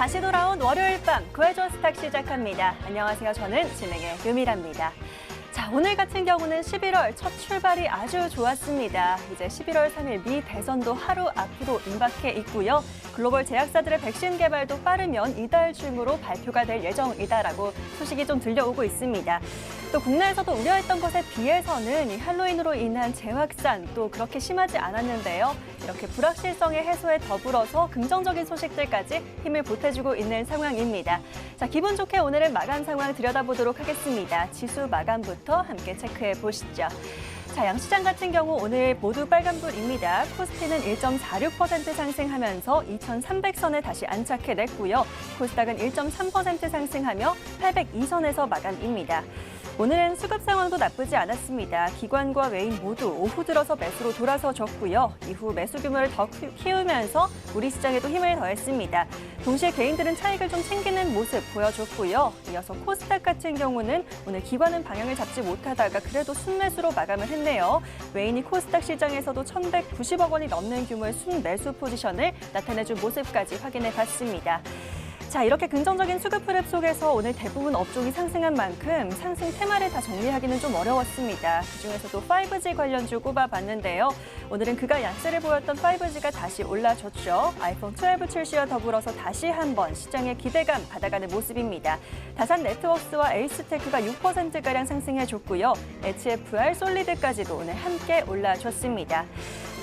다시 돌아온 월요일 밤 구해줘 스탁 시작합니다. 안녕하세요. 저는 진행의 유미라입니다. 자, 오늘 같은 경우는 11월 첫 출발이 아주 좋았습니다. 이제 11월 3일 미 대선도 하루 앞으로 임박해 있고요. 글로벌 제약사들의 백신 개발도 빠르면 이달 중으로 발표가 될 예정이다라고 소식이 좀 들려오고 있습니다. 또 국내에서도 우려했던 것에 비해서는 이 할로윈으로 인한 재확산 또 그렇게 심하지 않았는데요. 이렇게 불확실성의 해소에 더불어서 긍정적인 소식들까지 힘을 보태주고 있는 상황입니다. 자, 기분 좋게 오늘은 마감 상황 들여다보도록 하겠습니다. 지수 마감부터 함께 체크해 보시죠. 자, 양시장 같은 경우 오늘 모두 빨간불입니다. 코스피는 1.46% 상승하면서 2,300선에 다시 안착해냈고요. 코스닥은 1.3% 상승하며 802선에서 마감입니다. 오늘은 수급 상황도 나쁘지 않았습니다. 기관과 외인 모두 오후 들어서 매수로 돌아서줬고요. 이후 매수 규모를 더 키우면서 우리 시장에도 힘을 더했습니다. 동시에 개인들은 차익을 좀 챙기는 모습 보여줬고요. 이어서 코스닥 같은 경우는 오늘 기관은 방향을 잡지 못하다가 그래도 순매수로 마감을 했네요. 외인이 코스닥 시장에서도 1,190억 원이 넘는 규모의 순매수 포지션을 나타내준 모습까지 확인해봤습니다. 자, 이렇게 긍정적인 수급 흐름 속에서 오늘 대부분 업종이 상승한 만큼 상승 테마를 다 정리하기는 좀 어려웠습니다. 그중에서도 5G 관련주 꼽아봤는데요. 오늘은 그가 약세를 보였던 5G가 다시 올라줬죠. 아이폰 12 출시와 더불어서 다시 한번 시장의 기대감 받아가는 모습입니다. 다산 네트워크스와 에이스테크가 6%가량 상승해줬고요. HFR, 솔리드까지도 오늘 함께 올라줬습니다.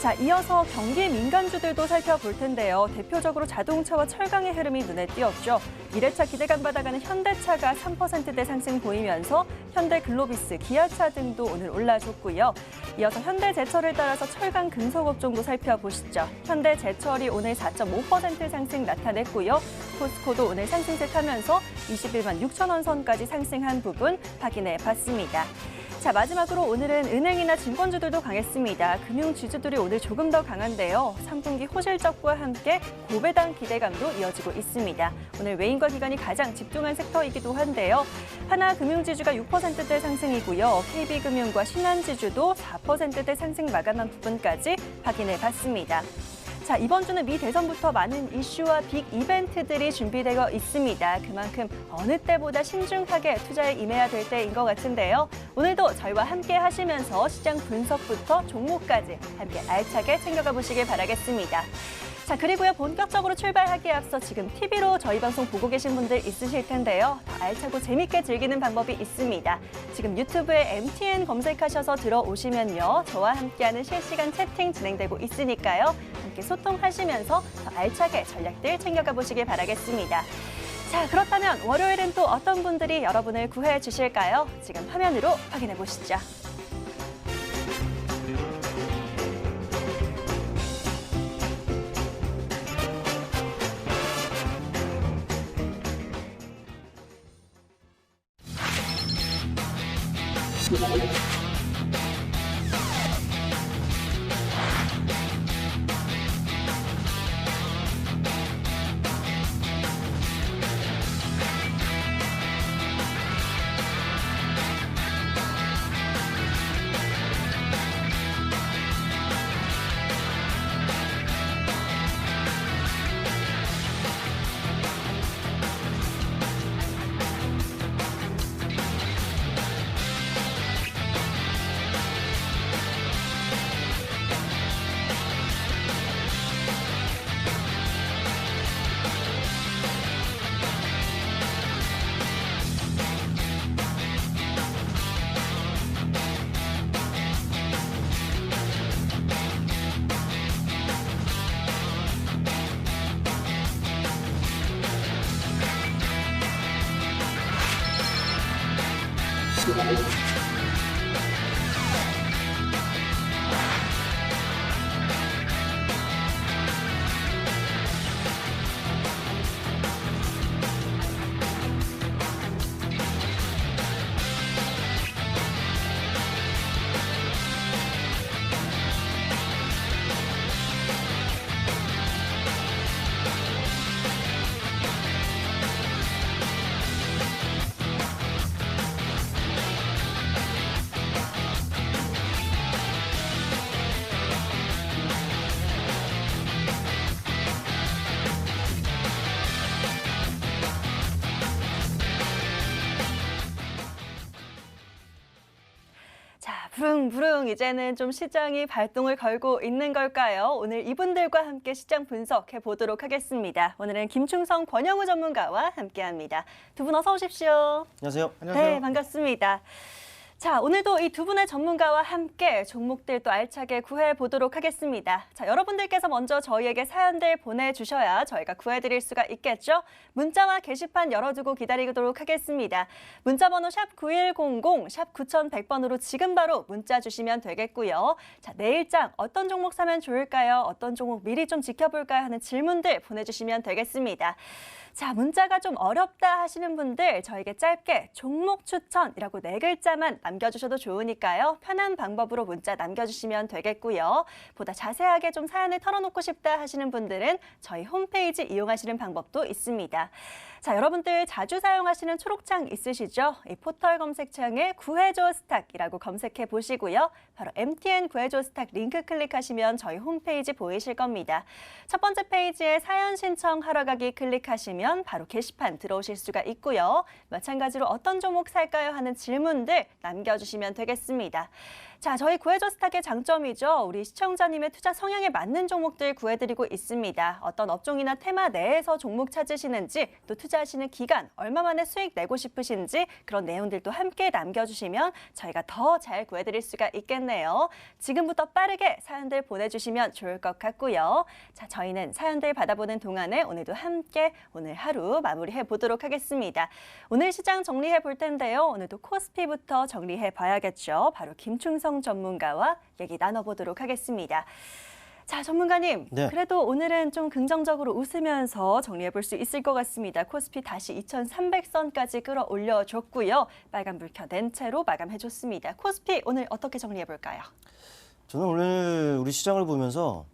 자, 이어서 경기 민간주들도 살펴볼 텐데요. 대표적으로 자동차와 철강의 흐름이 눈에 띄었죠. 1회차 기대감 받아가는 현대차가 3%대 상승 보이면서 현대글로비스, 기아차 등도 오늘 올라줬고요. 이어서 현대제철을 따라서 철강 금속업종도 살펴보시죠. 현대제철이 오늘 4.5% 상승 나타냈고요. 포스코도 오늘 상승세 타면서 21만 6천 원 선까지 상승한 부분 확인해 봤습니다. 자, 마지막으로 오늘은 은행이나 증권주들도 강했습니다. 금융 지주들이 오늘 조금 더 강한데요. 3분기 호실적과 함께 고배당 기대감도 이어지고 있습니다. 오늘 외인과 기관이 가장 집중한 섹터이기도 한데요. 하나금융지주가 6%대 상승이고요. KB금융과 신한지주도 4%대 상승 마감한 부분까지 확인해봤습니다. 자, 이번 주는 미 대선부터 많은 이슈와 빅 이벤트들이 준비되어 있습니다. 그만큼 어느 때보다 신중하게 투자에 임해야 될 때인 것 같은데요. 오늘도 저희와 함께 하시면서 시장 분석부터 종목까지 함께 알차게 챙겨가 보시길 바라겠습니다. 자, 그리고요, 본격적으로 출발하기에 앞서 지금 TV로 저희 방송 보고 계신 분들 있으실 텐데요. 더 알차고 재밌게 즐기는 방법이 있습니다. 지금 유튜브에 MTN 검색하셔서 들어오시면요. 저와 함께하는 실시간 채팅 진행되고 있으니까요. 함께 소통하시면서 더 알차게 전략들 챙겨가 보시길 바라겠습니다. 자, 그렇다면 월요일은 또 어떤 분들이 여러분을 구해 주실까요? 지금 화면으로 확인해 보시죠. 부릉부릉 이제는 좀 시장이 발동을 걸고 있는 걸까요? 오늘 이분들과 함께 시장 분석해 보도록 하겠습니다. 오늘은 김충성 권영우 전문가와 함께합니다. 두 분 어서 오십시오. 안녕하세요. 네, 반갑습니다. 자, 오늘도 이 두 분의 전문가와 함께 종목들 또 알차게 구해보도록 하겠습니다. 자, 여러분들께서 먼저 저희에게 사연들 보내주셔야 저희가 구해드릴 수가 있겠죠? 문자와 게시판 열어두고 기다리도록 하겠습니다. 문자번호 샵 9100, 샵 9100번으로 지금 바로 문자 주시면 되겠고요. 자, 내일장 어떤 종목 사면 좋을까요? 어떤 종목 미리 좀 지켜볼까요? 하는 질문들 보내주시면 되겠습니다. 자, 문자가 좀 어렵다 하시는 분들 저에게 짧게 종목 추천이라고 4글자만 남겨주셔도 좋으니까요. 편한 방법으로 문자 남겨주시면 되겠고요. 보다 자세하게 좀 사연을 털어놓고 싶다 하시는 분들은 저희 홈페이지 이용하시는 방법도 있습니다. 자, 여러분들 자주 사용하시는 초록창 있으시죠? 이 포털 검색창에 구해줘 스탁이라고 검색해 보시고요. 바로 MTN 구해줘 스탁 링크 클릭하시면 저희 홈페이지 보이실 겁니다. 첫 번째 페이지에 사연 신청하러 가기 클릭하시면 바로 게시판 들어오실 수가 있고요. 마찬가지로 어떤 종목 살까요? 하는 질문들 남겨주시면 되겠습니다. 자, 저희 구해줘 스탁의 장점이죠. 우리 시청자님의 투자 성향에 맞는 종목들 구해드리고 있습니다. 어떤 업종이나 테마 내에서 종목 찾으시는지, 또 투자하시는 기간, 얼마 만에 수익 내고 싶으신지 그런 내용들도 함께 남겨주시면 저희가 더 잘 구해드릴 수가 있겠네요. 지금부터 빠르게 사연들 보내주시면 좋을 것 같고요. 자, 저희는 사연들 받아보는 동안에 오늘도 함께 오늘 하루 마무리해 보도록 하겠습니다. 오늘 시장 정리해 볼 텐데요. 오늘도 코스피부터 정리해 봐야겠죠. 바로 김충성 전문가와 얘기 나눠보도록 하겠습니다. 자, 전문가님. 네. 그래도 오늘은 좀 긍정적으로 웃으면서 정리해 볼 수 있을 것 같습니다. 코스피 다시 2300선까지 끌어올려줬고요. 빨간불 켜낸 채로 마감해줬습니다. 코스피 오늘 어떻게 정리해 볼까요? 저는 오늘 우리 시장을 보면서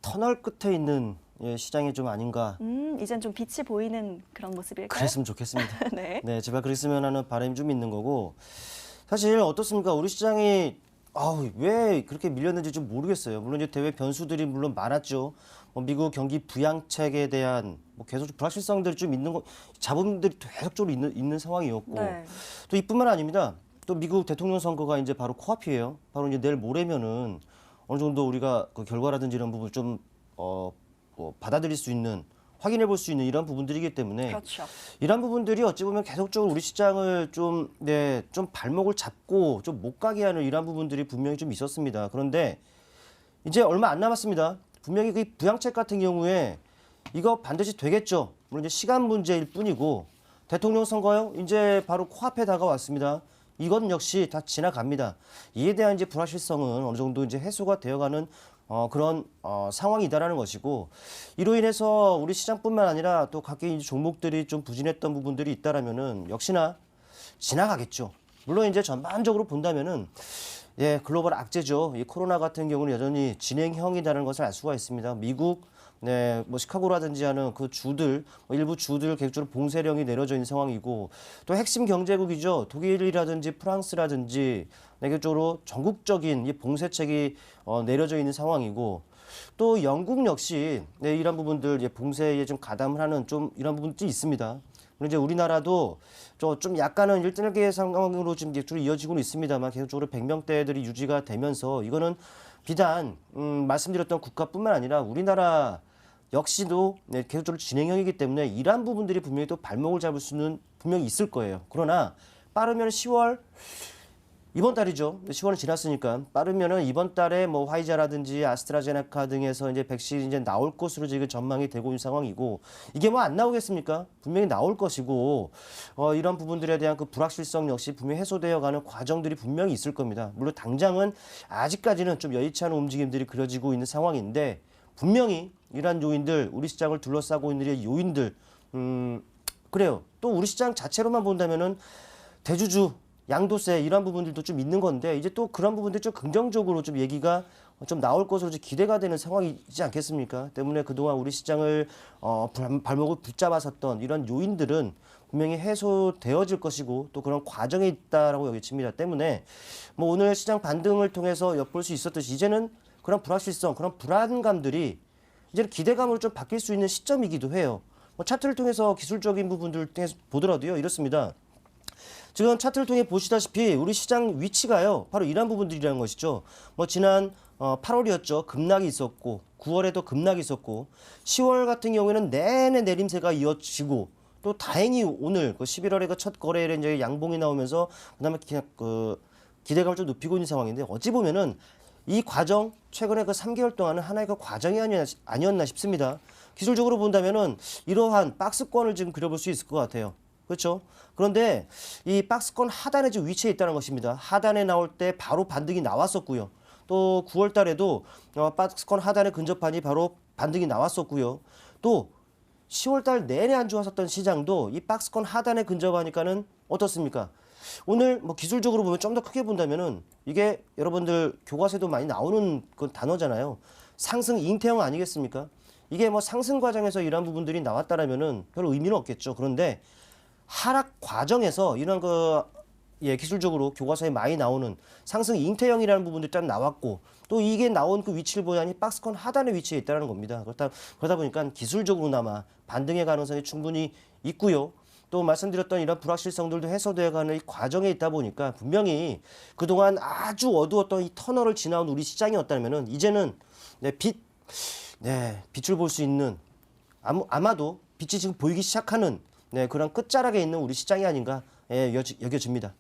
터널 끝에 있는 시장이 좀 아닌가. 이젠 좀 빛이 보이는 그런 모습일까요? 그랬으면 좋겠습니다. 네. 네, 제발 그랬으면 하는 바람이 좀 있는 거고. 사실 어떻습니까? 우리 시장이 왜 그렇게 밀렸는지 좀 모르겠어요. 물론 이제 대외 변수들이 물론 많았죠. 미국 경기 부양책에 대한 계속 불확실성들이 좀 있는 거, 자본들이 계속적으로 있는 상황이었고. 네. 또 이뿐만 아닙니다. 또 미국 대통령 선거가 이제 바로 코앞이에요. 바로 이제 내일 모레면은 어느 정도 우리가 그 결과라든지 이런 부분 좀 받아들일 수 있는, 확인해 볼 수 있는 이런 부분들이기 때문에 그렇죠. 이런 부분들이 어찌 보면 계속적으로 우리 시장을 좀 발목을 잡고 좀 못 가게 하는 이런 부분들이 분명히 좀 있었습니다. 그런데 이제 얼마 안 남았습니다. 분명히 그 부양책 같은 경우에 이거 반드시 되겠죠. 물론 이제 시간 문제일 뿐이고, 대통령 선거요 이제 바로 코앞에 다가왔습니다. 이건 역시 다 지나갑니다. 이에 대한 이제 불확실성은 어느 정도 이제 해소가 되어가는 그런 상황이다라는 것이고, 이로 인해서 우리 시장뿐만 아니라 또 각기 이제 종목들이 좀 부진했던 부분들이 있다라면은 역시나 지나가겠죠. 물론 이제 전반적으로 본다면은 글로벌 악재죠. 이 코로나 같은 경우는 여전히 진행형이라는 것을 알 수가 있습니다. 미국 시카고라든지 하는 그 주들, 일부 주들 계속적으로 봉쇄령이 내려져 있는 상황이고, 또 핵심 경제국이죠. 독일이라든지 프랑스라든지 계속적으로 전국적인 이 봉쇄책이 내려져 있는 상황이고, 또 영국 역시 이런 부분들 봉쇄에 좀 가담을 하는 좀 이런 부분들이 있습니다. 그리고 이제 우리나라도 좀 약간은 1단계 상황으로 지금 계속적으로 이어지고는 있습니다만, 계속적으로 100명대들이 유지가 되면서 이거는 비단 말씀드렸던 국가뿐만 아니라 우리나라 역시도 계속적으로 진행형이기 때문에 이러한 부분들이 분명히 또 발목을 잡을 수는 분명히 있을 거예요. 그러나 빠르면 10월, 이번 달이죠. 10월은 지났으니까 빠르면은 이번 달에 화이자라든지 아스트라제네카 등에서 이제 백신이 이제 나올 것으로 지금 전망이 되고 있는 상황이고, 이게 안 나오겠습니까? 분명히 나올 것이고, 이런 부분들에 대한 그 불확실성 역시 분명히 해소되어가는 과정들이 분명히 있을 겁니다. 물론 당장은 아직까지는 좀 여의치 않은 움직임들이 그려지고 있는 상황인데, 분명히 이러한 요인들, 우리 시장을 둘러싸고 있는 요인들, 그래요. 또 우리 시장 자체로만 본다면은 대주주, 양도세 이런 부분들도 좀 있는 건데, 이제 또 그런 부분들이 좀 긍정적으로 좀 얘기가 좀 나올 것으로 기대가 되는 상황이지 않겠습니까? 때문에 그동안 우리 시장을 발목을 붙잡았었던 이런 요인들은 분명히 해소되어질 것이고, 또 그런 과정에 있다라고 여겨집니다. 때문에 오늘 시장 반등을 통해서 엿볼 수 있었듯이 이제는 그런 불확실성, 그런 불안감들이 이제는 기대감으로 좀 바뀔 수 있는 시점이기도 해요. 차트를 통해서 기술적인 부분들을 통해서 보더라도요, 이렇습니다. 지금 차트를 통해 보시다시피 우리 시장 위치가요. 바로 이런 부분들이라는 것이죠. 뭐 지난 8월이었죠. 급락이 있었고 9월에도 급락이 있었고 10월 같은 경우에는 내내 내림세가 이어지고 또 다행히 오늘 11월에 그 첫 거래일에 이제 양봉이 나오면서 그다음에 기대감을 좀 높이고 있는 상황인데 어찌 보면은 이 과정 최근에 그 3개월 동안은 하나의 그 과정이 아니었나 싶습니다. 기술적으로 본다면은 이러한 박스권을 지금 그려볼 수 있을 것 같아요. 그렇죠? 그런데 이 박스권 하단에 지금 위치해 있다는 것입니다. 하단에 나올 때 바로 반등이 나왔었고요. 또 9월 달에도 박스권 하단에 근접한이 바로 반등이 나왔었고요. 또 10월 달 내내 안 좋았었던 시장도 이 박스권 하단에 근접하니까는 어떻습니까? 오늘 뭐 기술적으로 보면 좀 더 크게 본다면은 이게 여러분들 교과서에도 많이 나오는 그 단어잖아요. 상승 잉태형 아니겠습니까? 이게 뭐 상승 과정에서 이런 부분들이 나왔다라면은 별 의미는 없겠죠. 그런데 하락 과정에서 이런 기술적으로 교과서에 많이 나오는 상승 잉태형이라는 부분도 일단 나왔고 또 이게 나온 그 위치를 보자니 박스권 하단에 위치해 있다는 겁니다. 그러다 보니까 기술적으로나마 반등의 가능성이 충분히 있고요. 또 말씀드렸던 이런 불확실성들도 해소되어가는 이 과정에 있다 보니까 분명히 그동안 아주 어두웠던 이 터널을 지나온 우리 시장이었다면은 이제는 빛을 볼 수 있는 아마도 빛이 지금 보이기 시작하는 그런 끝자락에 있는 우리 시장이 아닌가 여겨집니다.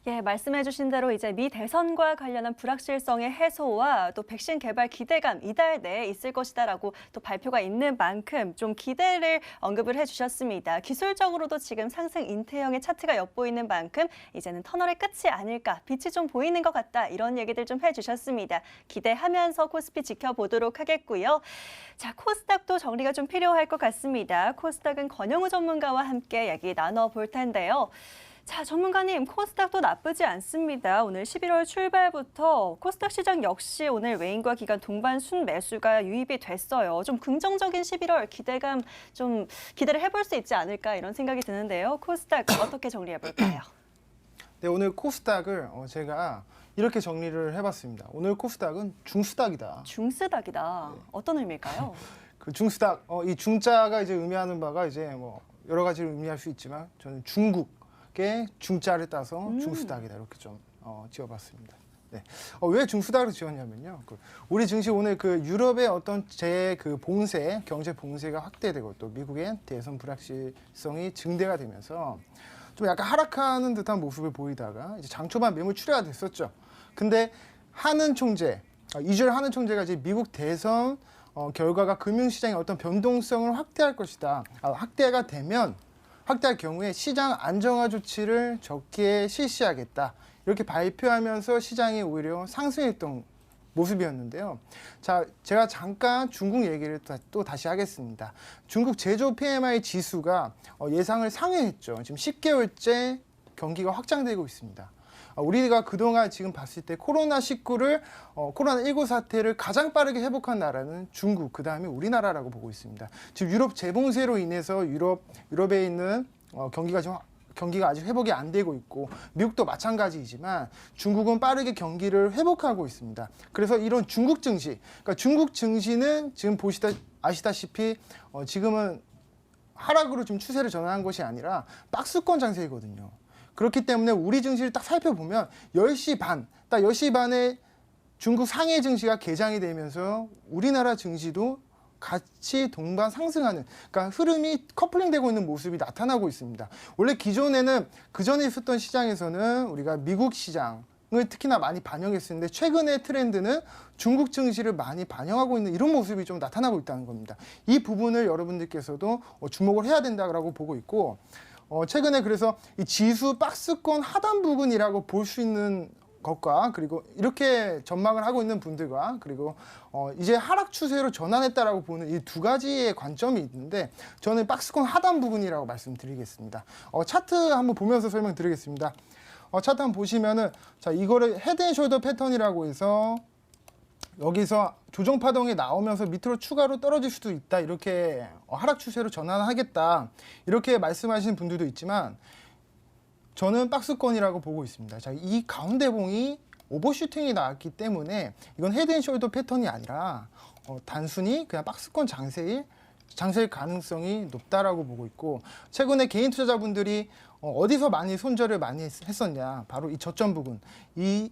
예, 말씀해주신 대로 이제 미 대선과 관련한 불확실성의 해소와 또 백신 개발 기대감 이달 내에 있을 것이다라고 또 발표가 있는 만큼 좀 기대를 언급을 해주셨습니다. 기술적으로도 지금 상승 인태형의 차트가 엿보이는 만큼 이제는 터널의 끝이 아닐까, 빛이 좀 보이는 것 같다 이런 얘기들 좀 해주셨습니다. 기대하면서 코스피 지켜보도록 하겠고요. 자, 코스닥도 정리가 좀 필요할 것 같습니다. 코스닥은 권영우 전문가와 함께 얘기 나눠볼 텐데요. 자, 전문가님, 코스닥도 나쁘지 않습니다. 오늘 11월 출발부터 코스닥 시장 역시 오늘 외인과 기관 동반 순매수가 유입이 됐어요. 좀 긍정적인 11월 기대감 좀 기대를 해볼 수 있지 않을까 이런 생각이 드는데요. 코스닥 어떻게 정리해 볼까요? 네, 오늘 코스닥을 제가 이렇게 정리를 해봤습니다. 오늘 코스닥은 중수닥이다. 중수닥이다. 어떤 의미일까요? 그 중수닥, 이 중자가 이제 의미하는 바가 이제 뭐 여러 가지를 의미할 수 있지만 저는 중국의 중자를 따서 중수닥이다 이렇게 좀 지어봤습니다. 네. 왜 중수닥으로 지었냐면요. 우리 증시 오늘 그 유럽의 어떤 봉쇄, 경제 봉쇄가 확대되고 또 미국의 대선 불확실성이 증대가 되면서 좀 약간 하락하는 듯한 모습을 보이다가 이제 장 초반 매물 출회가 됐었죠. 근데 하는 총재, 이주열 하는 총재가 이제 미국 대선 결과가 금융시장의 어떤 변동성을 확대할 것이다. 확대할 경우에 시장 안정화 조치를 적게 실시하겠다. 이렇게 발표하면서 시장이 오히려 상승했던 모습이었는데요. 자, 제가 잠깐 중국 얘기를 또 다시 하겠습니다. 중국 제조 PMI 지수가 예상을 상회했죠. 지금 10개월째 경기가 확장되고 있습니다. 우리가 그동안 지금 봤을 때 코로나19 사태를 가장 빠르게 회복한 나라는 중국, 그 다음에 우리나라라고 보고 있습니다. 지금 유럽 재봉쇄로 인해서 유럽에 있는 경기가 아직 회복이 안 되고 있고 미국도 마찬가지이지만 중국은 빠르게 경기를 회복하고 있습니다. 그래서 이런 중국 증시는 지금 아시다시피 지금은 하락으로 좀 추세를 전환한 것이 아니라 박스권 장세이거든요. 그렇기 때문에 우리 증시를 딱 살펴보면 10시 반에 중국 상해 증시가 개장이 되면서 우리나라 증시도 같이 동반 상승하는, 그러니까 흐름이 커플링되고 있는 모습이 나타나고 있습니다. 원래 그전에 있었던 시장에서는 우리가 미국 시장을 특히나 많이 반영했었는데 최근의 트렌드는 중국 증시를 많이 반영하고 있는 이런 모습이 좀 나타나고 있다는 겁니다. 이 부분을 여러분들께서도 주목을 해야 된다고 보고 있고, 최근에 그래서 이 지수 박스권 하단 부근이라고 볼 수 있는 것과 그리고 이렇게 전망을 하고 있는 분들과 그리고 이제 하락 추세로 전환했다라고 보는 이 두 가지의 관점이 있는데 저는 박스권 하단 부분이라고 말씀드리겠습니다. 차트 한번 보면서 설명드리겠습니다. 차트 한번 보시면은 자, 이거를 헤드앤숄더 패턴이라고 해서 여기서 조정 파동이 나오면서 밑으로 추가로 떨어질 수도 있다. 이렇게 하락 추세로 전환하겠다. 이렇게 말씀하시는 분들도 있지만 저는 박스권이라고 보고 있습니다. 자, 이 가운데 봉이 오버슈팅이 나왔기 때문에 이건 헤드앤숄더 패턴이 아니라 단순히 그냥 박스권 장세일 장세일 가능성이 높다라고 보고 있고 최근에 개인 투자자분들이 어디서 많이 손절을 많이 했었냐 바로 이 저점 부근 이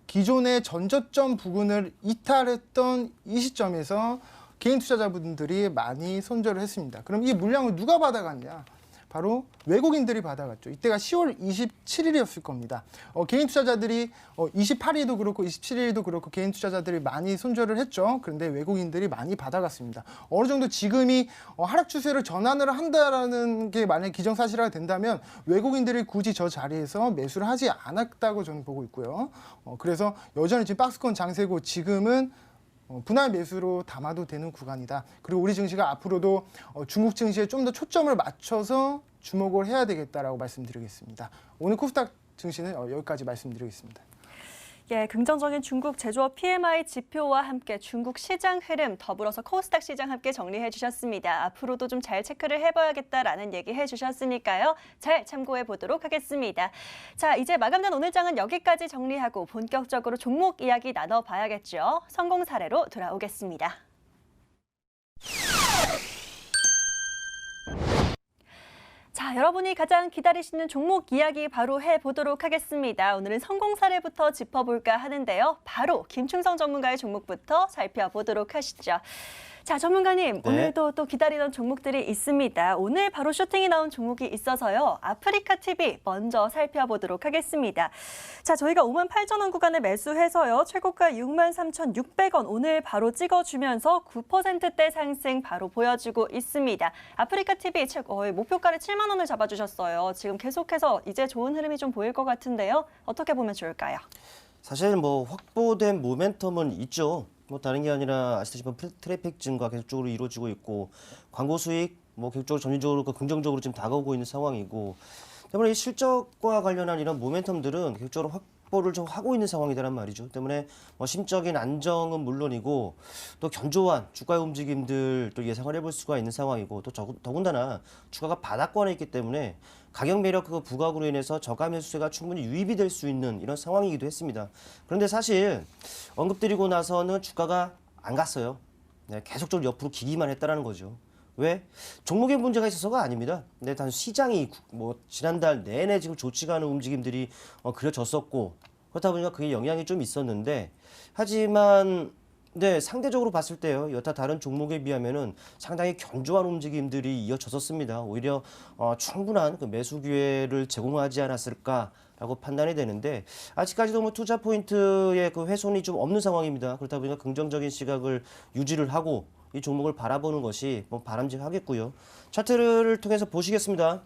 기존의 전저점 부근을 이탈했던 이 시점에서 개인 투자자분들이 많이 손절을 했습니다. 그럼 이 물량을 누가 받아갔냐? 바로 외국인들이 받아갔죠. 이때가 10월 27일이었을 겁니다. 개인 투자자들이 28일도 그렇고 27일도 그렇고 개인 투자자들이 많이 손절을 했죠. 그런데 외국인들이 많이 받아갔습니다. 어느 정도 지금이 하락 추세를 전환을 한다라는 게 만약 기정사실화가 된다면 외국인들이 굳이 저 자리에서 매수를 하지 않았다고 저는 보고 있고요. 그래서 여전히 지금 박스권 장세고 지금은 분할 매수로 담아도 되는 구간이다. 그리고 우리 증시가 앞으로도 중국 증시에 좀 더 초점을 맞춰서 주목을 해야 되겠다라고 말씀드리겠습니다. 오늘 코스닥 증시는 여기까지 말씀드리겠습니다. 예, 긍정적인 중국 제조업 PMI 지표와 함께 중국 시장 흐름 더불어서 코스닥 시장 함께 정리해 주셨습니다. 앞으로도 좀 잘 체크를 해봐야겠다라는 얘기 해주셨으니까요. 잘 참고해 보도록 하겠습니다. 자, 이제 마감된 오늘 장은 여기까지 정리하고 본격적으로 종목 이야기 나눠봐야겠죠. 성공 사례로 돌아오겠습니다. 자, 여러분이 가장 기다리시는 종목 이야기 바로 해보도록 하겠습니다. 오늘은 성공 사례부터 짚어볼까 하는데요. 바로 김충성 전문가의 종목부터 살펴보도록 하시죠. 자, 전문가님, 네. 오늘도 또 기다리던 종목들이 있습니다. 오늘 바로 쇼팅이 나온 종목이 있어서요. 아프리카 TV 먼저 살펴보도록 하겠습니다. 자, 저희가 58,000원 구간에 매수해서요. 최고가 63,600원 오늘 바로 찍어주면서 9%대 상승 바로 보여주고 있습니다. 아프리카 TV 목표가를 7만 원을 잡아주셨어요. 지금 계속해서 이제 좋은 흐름이 좀 보일 것 같은데요. 어떻게 보면 좋을까요? 사실 뭐 확보된 모멘텀은 있죠. 뭐 다른 게 아니라 아시다시피 트래픽 증가 계속적으로 이루어지고 있고 광고 수익 뭐 계속적으로 점진적으로 긍정적으로 지금 다가오고 있는 상황이고 때문에 이 실적과 관련한 이런 모멘텀들은 계속적으로 확보를 좀 하고 있는 상황이다란 말이죠. 때문에 뭐 심적인 안정은 물론이고 또 견조한 주가의 움직임들 또 예상을 해볼 수가 있는 상황이고 또 더군다나 주가가 바닥권에 있기 때문에 가격 매력 그 부각으로 인해서 저가 매수세가 충분히 유입이 될 수 있는 이런 상황이기도 했습니다. 그런데 사실 언급드리고 나서는 주가가 안 갔어요. 네, 계속적으로 옆으로 기기만 했다라는 거죠. 왜? 종목에 문제가 있어서가 아닙니다. 근데 단 시장이 뭐 지난달 내내 지금 좋지가 않은 움직임들이 그려졌었고 그렇다 보니까 그게 영향이 좀 있었는데 하지만 네, 상대적으로 봤을 때요. 여타 다른 종목에 비하면은 상당히 견조한 움직임들이 이어졌었습니다. 오히려 충분한 그 매수 기회를 제공하지 않았을까라고 판단이 되는데 아직까지도 뭐 투자 포인트의 그 훼손이 좀 없는 상황입니다. 그렇다 보니까 긍정적인 시각을 유지를 하고 이 종목을 바라보는 것이 뭐 바람직하겠고요. 차트를 통해서 보시겠습니다.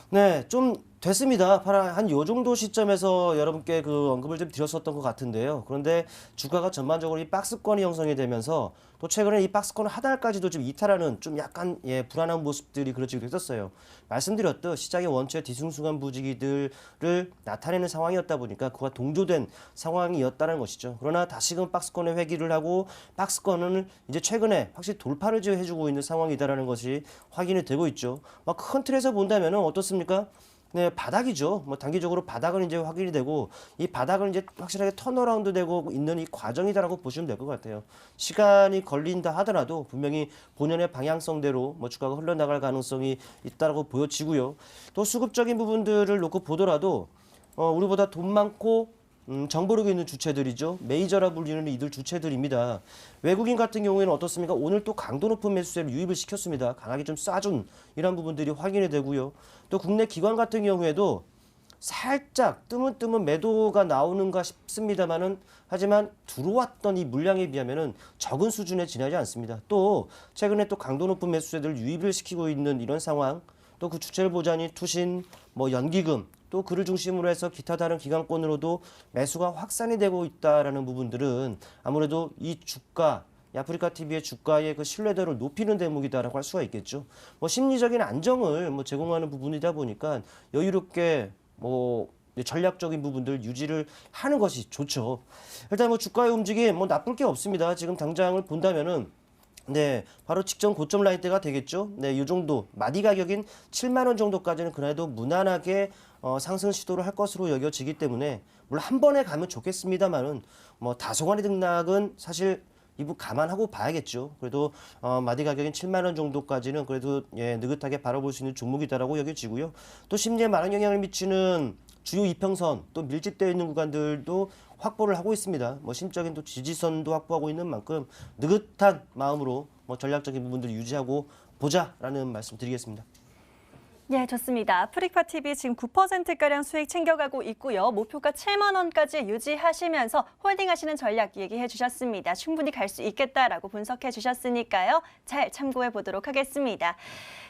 네, 좀 됐습니다. 한 요 정도 시점에서 여러분께 그 언급을 좀 드렸었던 것 같은데요. 그런데 주가가 전반적으로 이 박스권이 형성이 되면서 또 최근에 이 박스권 하단까지도 좀 이탈하는 좀 약간 불안한 모습들이 그려지기도 했었어요. 말씀드렸듯 시장의 원체 뒤숭숭한 부지기들을 나타내는 상황이었다 보니까 그와 동조된 상황이었다는 것이죠. 그러나 다시금 박스권에 회귀를 하고 박스권을 이제 최근에 확실히 돌파를 해주고 있는 상황이다라는 것이 확인이 되고 있죠. 큰 틀에서 본다면 어떻습니까? 네, 바닥이죠. 뭐 단기적으로 바닥은 이제 확인이 되고 이 바닥을 이제 확실하게 턴어라운드 되고 있는 이 과정이다라고 보시면 될 것 같아요. 시간이 걸린다 하더라도 분명히 본연의 방향성대로 뭐 주가가 흘러나갈 가능성이 있다라고 보여지고요. 또 수급적인 부분들을 놓고 보더라도 우리보다 돈 많고 정보력이 있는 주체들이죠. 메이저라 불리는 이들 주체들입니다. 외국인 같은 경우에는 어떻습니까? 오늘 또 강도 높은 매수세를 유입을 시켰습니다. 강하게 좀 쏴준 이런 부분들이 확인이 되고요. 또 국내 기관 같은 경우에도 살짝 뜨문뜨문 매도가 나오는가 싶습니다만은 하지만 들어왔던 이 물량에 비하면은 적은 수준에 지나지 않습니다. 또 최근에 또 강도 높은 매수세들을 유입을 시키고 있는 이런 상황, 또 그 주체를 보자니 투신, 뭐 연기금, 또 그를 중심으로 해서 기타 다른 기관권으로도 매수가 확산이 되고 있다라는 부분들은 아무래도 이 주가, 아프리카 TV의 주가의 그 신뢰도를 높이는 대목이다라고 할 수가 있겠죠. 뭐 심리적인 안정을 뭐 제공하는 부분이다 보니까 여유롭게 뭐 전략적인 부분들 유지를 하는 것이 좋죠. 일단 뭐 주가의 움직임 뭐 나쁠 게 없습니다. 지금 당장을 본다면은 네, 바로 직전 고점 라인대가 되겠죠. 네, 이 정도 마디 가격인 7만 원 정도까지는 그래도 무난하게 상승 시도를 할 것으로 여겨지기 때문에 물론 한 번에 가면 좋겠습니다만은 뭐 다소간의 등락은 사실 이 부분 감안하고 봐야겠죠. 그래도 마디 가격인 7만 원 정도까지는 그래도 예, 느긋하게 바라볼 수 있는 종목이다라고 여겨지고요. 또 심리에 많은 영향을 미치는 주요 이평선 또 밀집되어 있는 구간들도 확보를 하고 있습니다. 뭐 심적인 또 지지선도 확보하고 있는 만큼 느긋한 마음으로 뭐 전략적인 부분들 유지하고 보자라는 말씀 드리겠습니다. 예, 좋습니다. 아프리카 TV 지금 9%가량 수익 챙겨가고 있고요. 목표가 7만 원까지 유지하시면서 홀딩하시는 전략 얘기해 주셨습니다. 충분히 갈 수 있겠다라고 분석해 주셨으니까요. 잘 참고해 보도록 하겠습니다.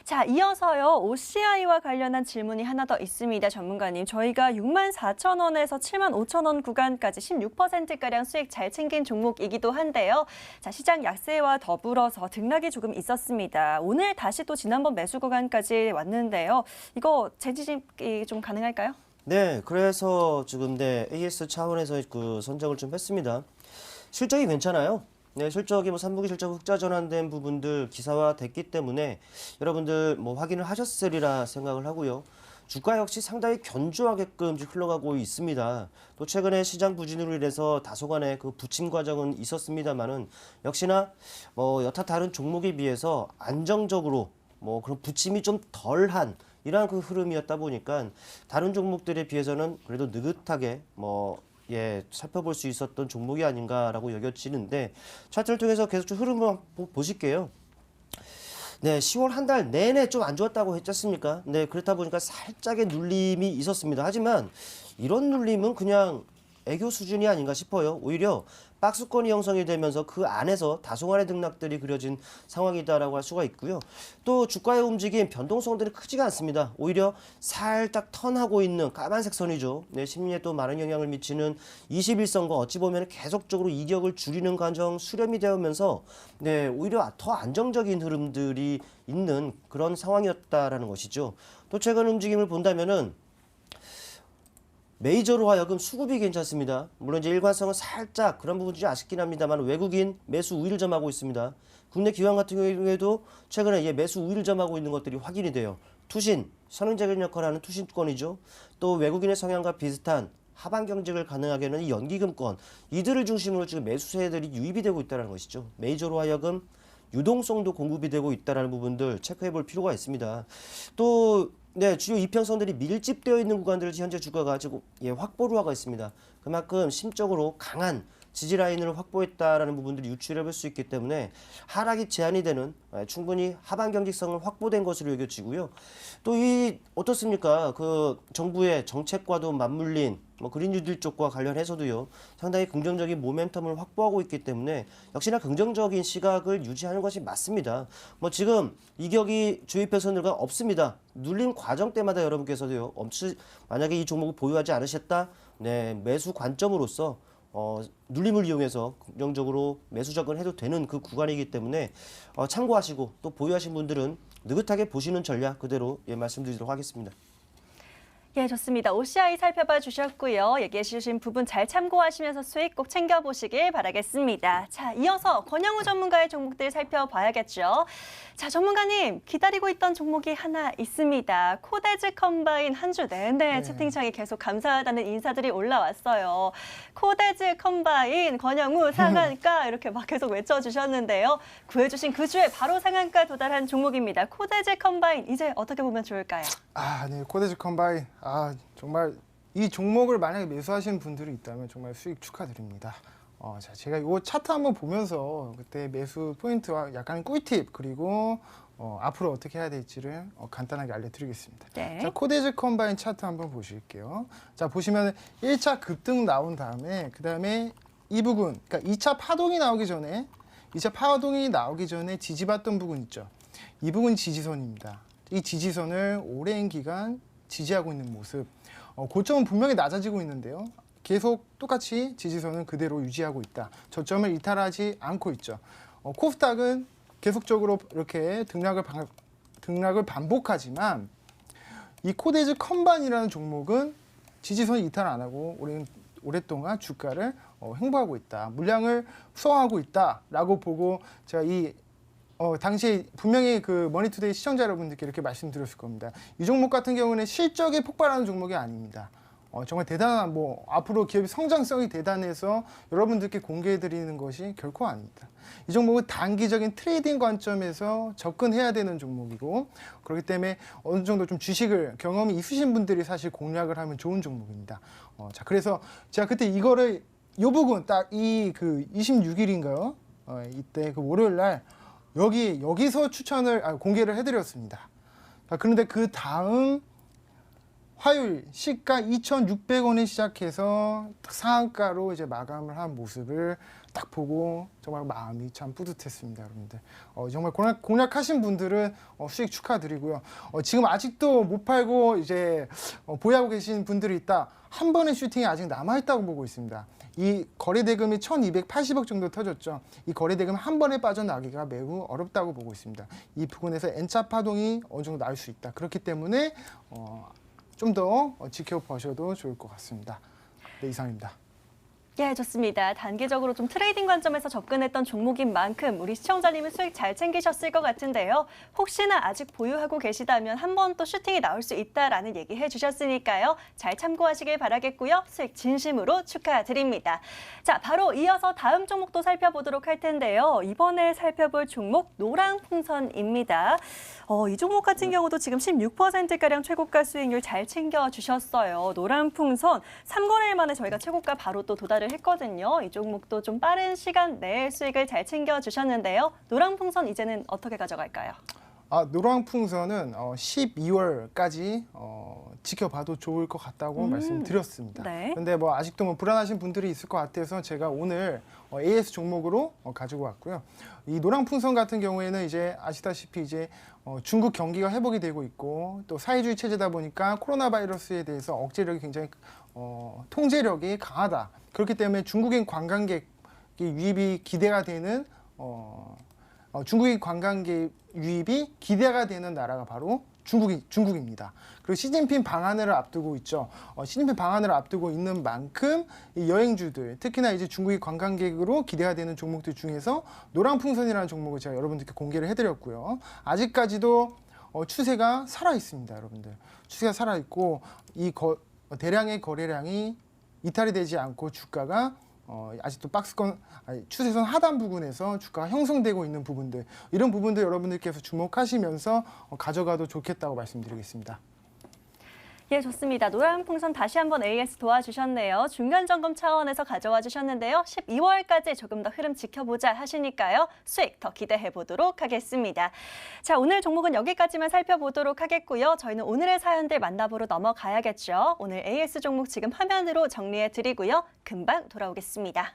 자, 이어서요. OCI와 관련한 질문이 하나 더 있습니다. 전문가님, 저희가 6만 4천 원에서 7만 5천 원 구간까지 16%가량 수익 잘 챙긴 종목이기도 한데요. 자, 시장 약세와 더불어서 등락이 조금 있었습니다. 오늘 다시 또 지난번 매수 구간까지 왔는데요. 이거 재진입이 좀 가능할까요? 네, 그래서 지금 네, AS 차원에서 그 선정을 좀 했습니다. 실적이 괜찮아요. 네, 실적이 뭐 3분기 실적 흑자 전환된 부분들 기사화 됐기 때문에 여러분들 뭐 확인을 하셨으리라 생각을 하고요. 주가 역시 상당히 견조하게끔 흘러가고 있습니다. 또 최근에 시장 부진으로 인해서 다소간의 그 부침 과정은 있었습니다만은 역시나 뭐 여타 다른 종목에 비해서 안정적으로 뭐 그런 부침이 좀 덜한 이러한 그 흐름이었다 보니까 다른 종목들에 비해서는 그래도 느긋하게 예, 살펴볼 수 있었던 종목이 아닌가라고 여겨지는데 차트를 통해서 계속 좀 흐름을 한번 보실게요. 네, 10월 한 달 내내 좀 안 좋았다고 했지 않습니까? 네, 그렇다 보니까 살짝의 눌림이 있었습니다. 하지만 이런 눌림은 그냥 애교 수준이 아닌가 싶어요. 오히려 박스권이 형성이 되면서 그 안에서 다소간의 등락들이 그려진 상황이다라고 할 수가 있고요. 또 주가의 움직임, 변동성들이 크지가 않습니다. 오히려 살짝 턴하고 있는 까만색 선이죠. 네, 심리에 또 많은 영향을 미치는 21선과 어찌 보면 계속적으로 이격을 줄이는 과정 수렴이 되면서 네, 오히려 더 안정적인 흐름들이 있는 그런 상황이었다라는 것이죠. 또 최근 움직임을 본다면은 메이저로 하여금 수급이 괜찮습니다. 물론 이제 일관성은 살짝 그런 부분이 아쉽긴 합니다만 외국인 매수 우위를 점하고 있습니다. 국내 기관 같은 경우에도 최근에 매수 우위를 점하고 있는 것들이 확인이 돼요. 투신, 선행적인 역할을 하는 투신권이죠. 또 외국인의 성향과 비슷한 하방 경직을 가능하게 하는 이 연기금권, 이들을 중심으로 지금 매수세들이 유입이 되고 있다는 것이죠. 메이저로 하여금 유동성도 공급이 되고 있다는 부분들 체크해 볼 필요가 있습니다. 또 네, 주요 이평선들이 밀집되어 있는 구간들을 현재 주가가 지금 확보를 하고 있습니다. 그만큼 심적으로 강한 지지 라인을 확보했다라는 부분들이 유추해 볼 수 있기 때문에 하락이 제한이 되는 충분히 하방 경직성을 확보된 것으로 여겨지고요. 또 이 어떻습니까? 그 정부의 정책과도 맞물린 그린 뉴딜 쪽과 관련해서도요. 상당히 긍정적인 모멘텀을 확보하고 있기 때문에 역시나 긍정적인 시각을 유지하는 것이 맞습니다. 지금 이격이 주입해선들과 없습니다. 눌림 과정 때마다 여러분께서도요. 만약에 이 종목을 보유하지 않으셨다. 네, 매수 관점으로서 눌림을 이용해서 긍정적으로 매수 접근해도 되는 그 구간이기 때문에 참고하시고 또 보유하신 분들은 느긋하게 보시는 전략 그대로 말씀드리도록 하겠습니다. 예, 좋습니다. OCI 살펴봐 주셨고요. 얘기해 주신 부분 잘 참고하시면서 수익 꼭 챙겨보시길 바라겠습니다. 자, 이어서 권영우 전문가의 종목들 살펴봐야겠죠. 자, 전문가님 기다리고 있던 종목이 하나 있습니다. 코데즈 컴바인 한 주 내내 채팅창에 계속 감사하다는 인사들이 올라왔어요. 코데즈 컴바인 권영우 상한가 이렇게 막 계속 외쳐주셨는데요. 구해주신 그 주에 바로 상한가 도달한 종목입니다. 코데즈 컴바인 이제 어떻게 보면 좋을까요? 네, 코데즈 컴바인. 정말 이 종목을 만약에 매수하시는 분들이 있다면 정말 수익 축하드립니다. 자, 제가 이 차트 한번 보면서 그때 매수 포인트와 약간의 꿀팁 그리고 앞으로 어떻게 해야 될지를 간단하게 알려드리겠습니다. 네. 자, 코데즈 컴바인 차트 한번 보실게요. 자, 보시면 1차 급등 나온 다음에 그 다음에 이 부분, 그러니까 2차 파동이 나오기 전에 지지받던 부분 있죠. 이 부분이 지지선입니다. 이 지지선을 오랜 기간 지지하고 있는 모습. 고점은 분명히 낮아지고 있는데요. 계속 똑같이 지지선은 그대로 유지하고 있다. 저점을 이탈하지 않고 있죠. 코스닥은 계속적으로 이렇게 등락을 반복하지만 이 코데즈 컴바인이라는 종목은 지지선 이탈 안 하고 오랫동안 주가를 횡보하고 있다. 물량을 수확하고 있다라고 보고 제가 당시 분명히 그 머니투데이 시청자 여러분들께 이렇게 말씀드렸을 겁니다. 이 종목 같은 경우는 실적이 폭발하는 종목이 아닙니다. 정말 대단한 앞으로 기업의 성장성이 대단해서 여러분들께 공개해 드리는 것이 결코 아닙니다. 이 종목은 단기적인 트레이딩 관점에서 접근해야 되는 종목이고 그렇기 때문에 어느 정도 좀 주식을 경험이 있으신 분들이 사실 공략을 하면 좋은 종목입니다. 자, 그래서 제가 그때 이거를 요 부분 딱 이 그 26일인가요? 이때 그 월요일 날 여기서 공개를 해드렸습니다. 그런데 그 다음 화요일 시가 2,600원에 시작해서 상한가로 이제 마감을 한 모습을 딱 보고 정말 마음이 참 뿌듯했습니다, 여러분들. 정말 공략하신 분들은 수익 축하드리고요. 지금 아직도 못 팔고 이제 보유하고 계신 분들이 있다. 한 번의 슈팅이 아직 남아있다고 보고 있습니다. 이 거래 대금이 1,280억 정도 터졌죠. 이 거래 대금 한 번에 빠져나가기가 매우 어렵다고 보고 있습니다. 이 부분에서 N차 파동이 어느 정도 날 수 있다. 그렇기 때문에 좀 더 지켜보셔도 좋을 것 같습니다. 네, 이상입니다. 예, 좋습니다. 단기적으로 좀 트레이딩 관점에서 접근했던 종목인 만큼 우리 시청자님은 수익 잘 챙기셨을 것 같은데요. 혹시나 아직 보유하고 계시다면 한 번 또 슈팅이 나올 수 있다라는 얘기 해주셨으니까요. 잘 참고하시길 바라겠고요. 수익 진심으로 축하드립니다. 자, 바로 이어서 다음 종목도 살펴보도록 할 텐데요. 이번에 살펴볼 종목 노랑풍선입니다. 이 종목 같은 경우도 지금 16%가량 최고가 수익률 잘 챙겨주셨어요. 노랑풍선 3거래일 만에 저희가 최고가 바로 또 도달을 했거든요. 이 종목도 좀 빠른 시간 내에 수익을 잘 챙겨주셨는데요. 노랑풍선 이제는 어떻게 가져갈까요? 노랑풍선은 12월까지 지켜봐도 좋을 것 같다고 말씀드렸습니다. 네. 그런데 아직도 불안하신 분들이 있을 것 같아서 제가 오늘 AS 종목으로 가지고 왔고요. 이 노랑풍선 같은 경우에는 이제 아시다시피 이제 중국 경기가 회복이 되고 있고 또 사회주의 체제다 보니까 코로나 바이러스에 대해서 억제력이 굉장히 통제력이 강하다. 그렇기 때문에 중국인 관광객 유입이 기대가 되는 중국인 관광객 유입이 기대가 되는 나라가 바로 중국입니다. 그리고 시진핑 방한을 앞두고 있죠. 시진핑 방한을 앞두고 있는 만큼 이 여행주들, 특히나 이제 중국인 관광객으로 기대가 되는 종목들 중에서 노랑풍선이라는 종목을 제가 여러분들께 공개를 해드렸고요. 아직까지도 추세가 살아 있습니다, 여러분들. 추세가 살아 있고 이 대량의 거래량이 이탈이 되지 않고 주가가 아직도 추세선 하단 부분에서 주가가 형성되고 있는 부분들, 이런 부분들 여러분들께서 주목하시면서 가져가도 좋겠다고 말씀드리겠습니다. 예, 좋습니다. 노랑풍선 다시 한번 AS 도와주셨네요. 중간 점검 차원에서 가져와 주셨는데요. 12월까지 조금 더 흐름 지켜보자 하시니까요. 수익 더 기대해 보도록 하겠습니다. 자, 오늘 종목은 여기까지만 살펴보도록 하겠고요. 저희는 오늘의 사연들 만나보러 넘어가야겠죠. 오늘 AS 종목 지금 화면으로 정리해 드리고요. 금방 돌아오겠습니다.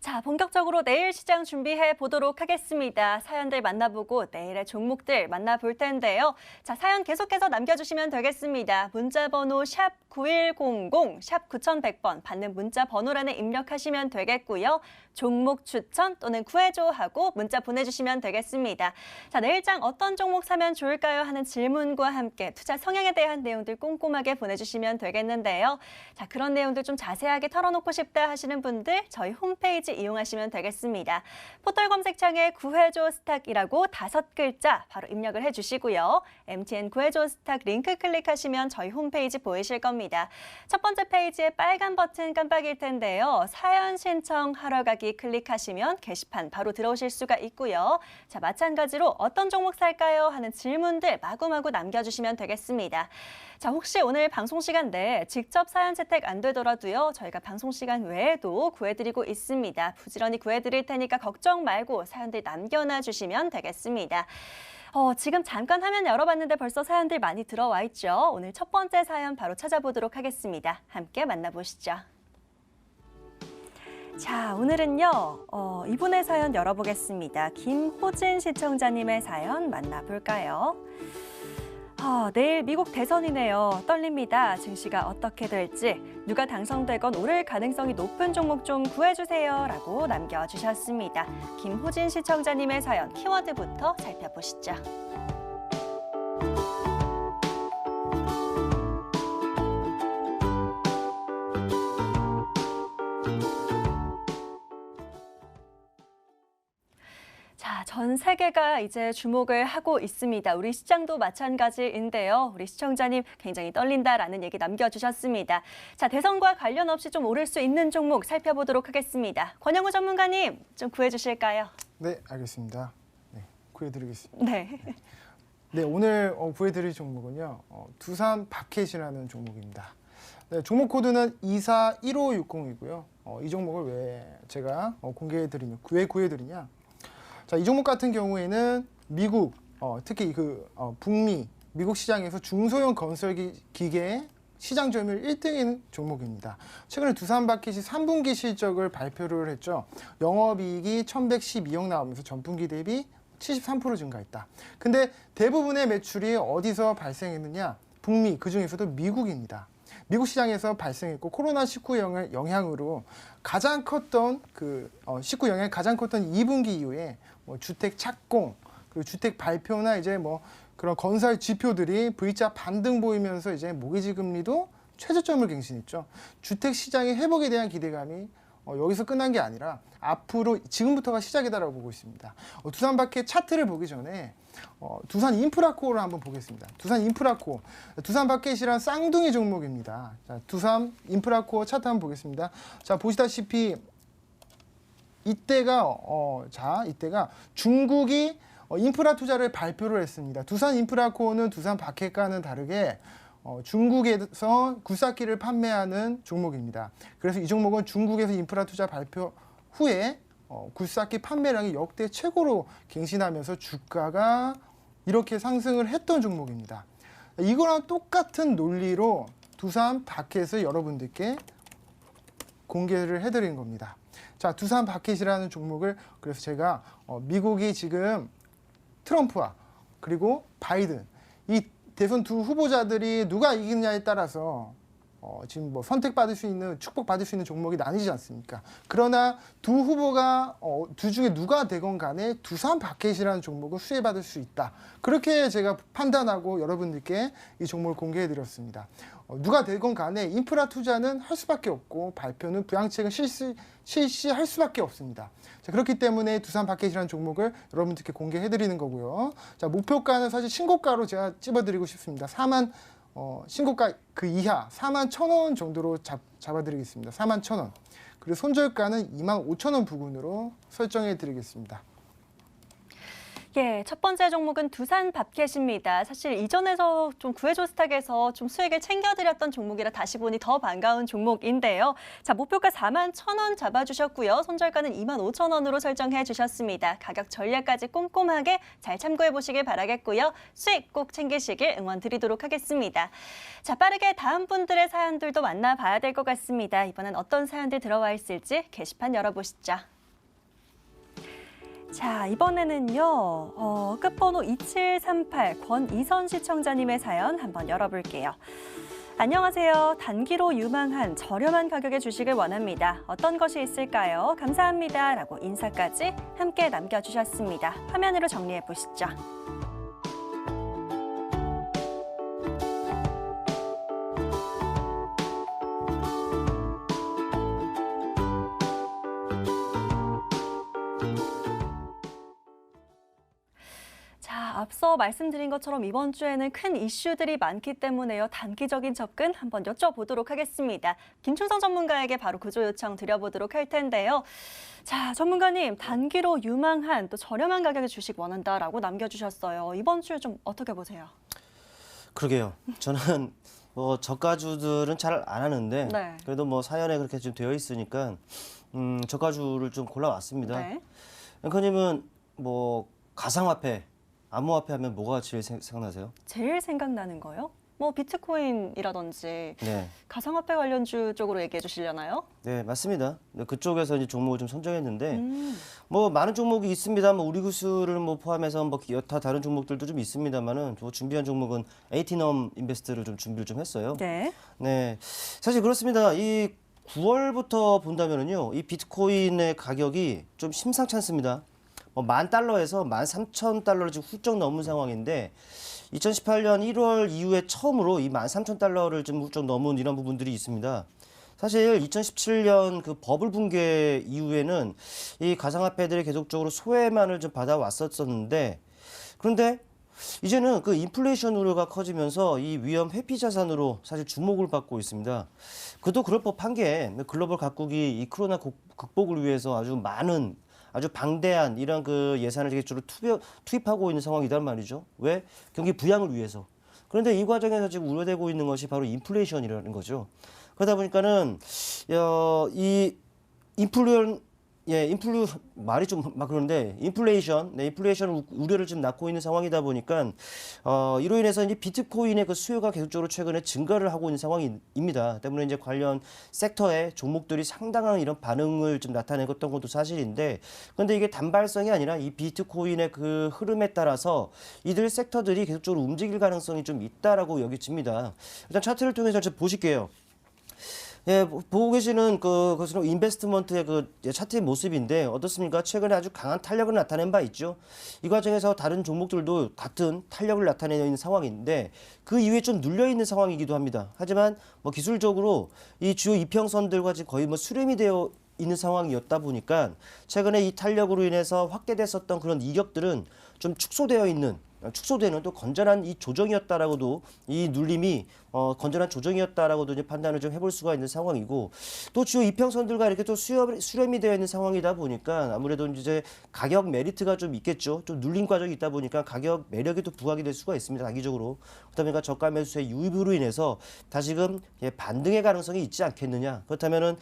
자, 본격적으로 내일 시장 준비해 보도록 하겠습니다. 사연들 만나보고 내일의 종목들 만나볼 텐데요. 자, 사연 계속해서 남겨주시면 되겠습니다. 문자번호 샵 9100, 샵 9100번 받는 문자 번호란에 입력하시면 되겠고요. 종목 추천 또는 구해줘 하고 문자 보내주시면 되겠습니다. 자, 내일장 어떤 종목 사면 좋을까요? 하는 질문과 함께 투자 성향에 대한 내용들 꼼꼼하게 보내주시면 되겠는데요. 자, 그런 내용들 좀 자세하게 털어놓고 싶다 하시는 분들 저희 홈페이지 이용하시면 되겠습니다. 포털 검색창에 구해줘 스탁이라고 5글자 바로 입력을 해주시고요. MTN 구해줘 스탁 링크 클릭하시면 저희 홈페이지 보이실 겁니다. 첫 번째 페이지에 빨간 버튼 깜빡일 텐데요. 사연 신청하러 가기 클릭하시면 게시판 바로 들어오실 수가 있고요. 자, 마찬가지로 어떤 종목 살까요? 하는 질문들 마구마구 남겨주시면 되겠습니다. 자, 혹시 오늘 방송 시간 내에 직접 사연 채택 안 되더라도요. 저희가 방송 시간 외에도 구해드리고 있습니다. 있습니다. 부지런히 구해드릴 테니까 걱정 말고 사연들 남겨놔 주시면 되겠습니다. 지금 잠깐 화면 열어봤는데 벌써 사연들 많이 들어와 있죠. 오늘 첫 번째 사연 바로 찾아보도록 하겠습니다. 함께 만나보시죠. 자, 오늘은요, 이분의 사연 열어보겠습니다. 김호진 시청자님의 사연 만나볼까요? 내일 미국 대선이네요. 떨립니다. 증시가 어떻게 될지, 누가 당선되건 오를 가능성이 높은 종목 좀 구해주세요. 라고 남겨주셨습니다. 김호진 시청자님의 사연 키워드부터 살펴보시죠. 자, 전 세계가 이제 주목을 하고 있습니다. 우리 시장도 마찬가지인데요. 우리 시청자님 굉장히 떨린다라는 얘기 남겨주셨습니다. 자, 대선과 관련 없이 좀 오를 수 있는 종목 살펴보도록 하겠습니다. 권영우 전문가님 좀 구해주실까요? 네, 알겠습니다. 네, 구해드리겠습니다. 네. 네, 오늘 구해드릴 종목은요. 두산 바켓이라는 종목입니다. 네, 종목 코드는 241560이고요. 이 종목을 왜 제가 왜 구해드리냐? 자, 이 종목 같은 경우에는 미국, 특히 북미, 미국 시장에서 중소형 건설 기계 시장 점유율 1등인 종목입니다. 최근에 두산 바켓이 3분기 실적을 발표를 했죠. 영업이익이 1,112억 나오면서 전분기 대비 73% 증가했다. 근데 대부분의 매출이 어디서 발생했느냐? 북미, 그중에서도 미국입니다. 미국 시장에서 발생했고 코로나19 영향으로 가장 컸던 2분기 이후에 주택 착공, 그리고 주택 발표나 이제 그런 건설 지표들이 V자 반등 보이면서 이제 모기지 금리도 최저점을 갱신했죠. 주택 시장의 회복에 대한 기대감이 여기서 끝난 게 아니라 앞으로 지금부터가 시작이다라고 보고 있습니다. 두산 바켓 차트를 보기 전에 두산 인프라코어를 한번 보겠습니다. 두산 인프라코어, 두산 바켓이란 쌍둥이 종목입니다. 자, 두산 인프라코어 차트 한번 보겠습니다. 자, 보시다시피 이때가 중국이 인프라 투자를 발표를 했습니다. 두산 인프라코어는 두산 바켓과는 다르게 중국에서 굴삭기를 판매하는 종목입니다. 그래서 이 종목은 중국에서 인프라 투자 발표 후에 굴삭기 판매량이 역대 최고로 갱신하면서 주가가 이렇게 상승을 했던 종목입니다. 이거랑 똑같은 논리로 두산 바켓을 여러분들께 공개를 해드린 겁니다. 자, 두산 바켓이라는 종목을 그래서 제가 미국이 지금 트럼프와 그리고 바이든 이 대선 두 후보자들이 누가 이기느냐에 따라서 지금 선택받을 수 있는 축복받을 수 있는 종목이 나뉘지 않습니까? 그러나 두 후보가 둘 중에 누가 되건 간에 두산 바켓이라는 종목을 수혜받을 수 있다. 그렇게 제가 판단하고 여러분들께 이 종목을 공개해드렸습니다. 누가 되건 간에 인프라 투자는 할 수밖에 없고 발표는 부양책은 실시할 수밖에 없습니다. 자, 그렇기 때문에 두산 바켓이라는 종목을 여러분들께 공개해드리는 거고요. 자, 목표가는 사실 신고가로 제가 찝어드리고 싶습니다. 신고가 그 이하 41,000원 정도로 잡아드리겠습니다. 41,000원. 그리고 손절가는 25,000원 부근으로 설정해드리겠습니다. 예, 첫 번째 종목은 두산 바켓입니다. 사실 이전에서 좀 구해줘 스탁에서 좀 수익을 챙겨드렸던 종목이라 다시 보니 더 반가운 종목인데요. 자, 목표가 41,000원 잡아주셨고요. 손절가는 25,000원으로 설정해 주셨습니다. 가격 전략까지 꼼꼼하게 잘 참고해 보시길 바라겠고요. 수익 꼭 챙기시길 응원 드리도록 하겠습니다. 자, 빠르게 다음 분들의 사연들도 만나봐야 될 것 같습니다. 이번엔 어떤 사연들 들어와 있을지 게시판 열어보시죠. 자, 이번에는요, 끝번호 2738 권이선 시청자님의 사연 한번 열어볼게요. 안녕하세요. 단기로 유망한 저렴한 가격의 주식을 원합니다. 어떤 것이 있을까요? 감사합니다. 라고 인사까지 함께 남겨주셨습니다. 화면으로 정리해 보시죠. 앞서 말씀드린 것처럼 이번 주에는 큰 이슈들이 많기 때문에요. 단기적인 접근 한번 여쭤보도록 하겠습니다. 김충성 전문가에게 바로 구조 요청 드려보도록 할 텐데요. 자, 전문가님, 단기로 유망한 또 저렴한 가격의 주식 원한다라고 남겨주셨어요. 이번 주에 좀 어떻게 보세요? 그러게요. 저는 저가주들은 잘 안 하는데 네. 그래도 사연에 그렇게 좀 되어 있으니까 저가주를 좀 골라왔습니다. 네. 앵커님은 뭐 가상화폐, 암호화폐 하면 뭐가 제일 생각나세요? 제일 생각나는 거요? 뭐 비트코인이라든지 네, 가상화폐 관련주 쪽으로 얘기해 주시려나요? 네 맞습니다. 네, 그쪽에서 이제 종목을 좀 선정했는데 음. 뭐 많은 종목이 있습니다. 뭐 우리 구수를 뭐 포함해서 뭐 여타 다른 종목들도 좀 있습니다만은 준비한 종목은 에이티넘 인베스트를 좀 준비를 좀 했어요. 네. 네, 사실 그렇습니다. 이 9월부터 본다면은요, 이 비트코인의 가격이 좀 심상치 않습니다. $10,000에서 13,000달러를 지금 훌쩍 넘은 상황인데, 2018년 1월 이후에 처음으로 이 13,000달러를 좀 훌쩍 넘은 이런 부분들이 있습니다. 사실 2017년 그 버블 붕괴 이후에는 이 가상화폐들이 계속적으로 소외만을 좀 받아왔었는데, 그런데 이제는 그 인플레이션 우려가 커지면서 이 위험 회피 자산으로 사실 주목을 받고 있습니다. 그도 그럴 법한 게 글로벌 각국이 이 코로나 극복을 위해서 아주 많은 아주 방대한 이런 그 예산을 계획적으로 투입하고 있는 상황이란 말이죠. 왜? 경기 부양을 위해서. 그런데 이 과정에서 지금 우려되고 있는 것이 바로 인플레이션이라는 거죠. 그러다 보니까는 이 말이 좀 막 그런데 인플레이션 우려를 지금 낳고 있는 상황이다 보니까 이로 인해서 이제 비트코인의 그 수요가 계속적으로 최근에 증가를 하고 있는 상황입니다. 때문에 이제 관련 섹터의 종목들이 상당한 이런 반응을 좀 나타내었던 것도 사실인데, 그런데 이게 단발성이 아니라 이 비트코인의 그 흐름에 따라서 이들 섹터들이 계속적으로 움직일 가능성이 좀 있다라고 여겨집니다. 일단 차트를 통해서 좀 보실게요. 예, 보고 계시는 그것은 인베스트먼트의 그 차트의 모습인데 어떻습니까? 최근에 아주 강한 탄력을 나타낸 바 있죠. 이 과정에서 다른 종목들도 같은 탄력을 나타내고 있는 상황인데 그 이후에 좀 눌려 있는 상황이기도 합니다. 하지만 뭐 기술적으로 이 주요 이평선들과 지금 거의 뭐 수렴이 되어 있는 상황이었다 보니까 최근에 이 탄력으로 인해서 확대됐었던 그런 이격들은 좀 축소되는 또 건전한 이 조정이었다라고도 이 눌림이 건전한 조정이었다라고도 이제 판단을 좀 해볼 수가 있는 상황이고, 또 주요 이평선들과 이렇게 또 수렴이 되어 있는 상황이다 보니까 아무래도 이제 가격 메리트가 좀 있겠죠. 좀 눌림 과정이 있다 보니까 가격 매력이 또 부각이 될 수가 있습니다. 단기적으로. 그러다 보니까 저가 매수의 유입으로 인해서 다시금 반등의 가능성이 있지 않겠느냐. 그렇다면은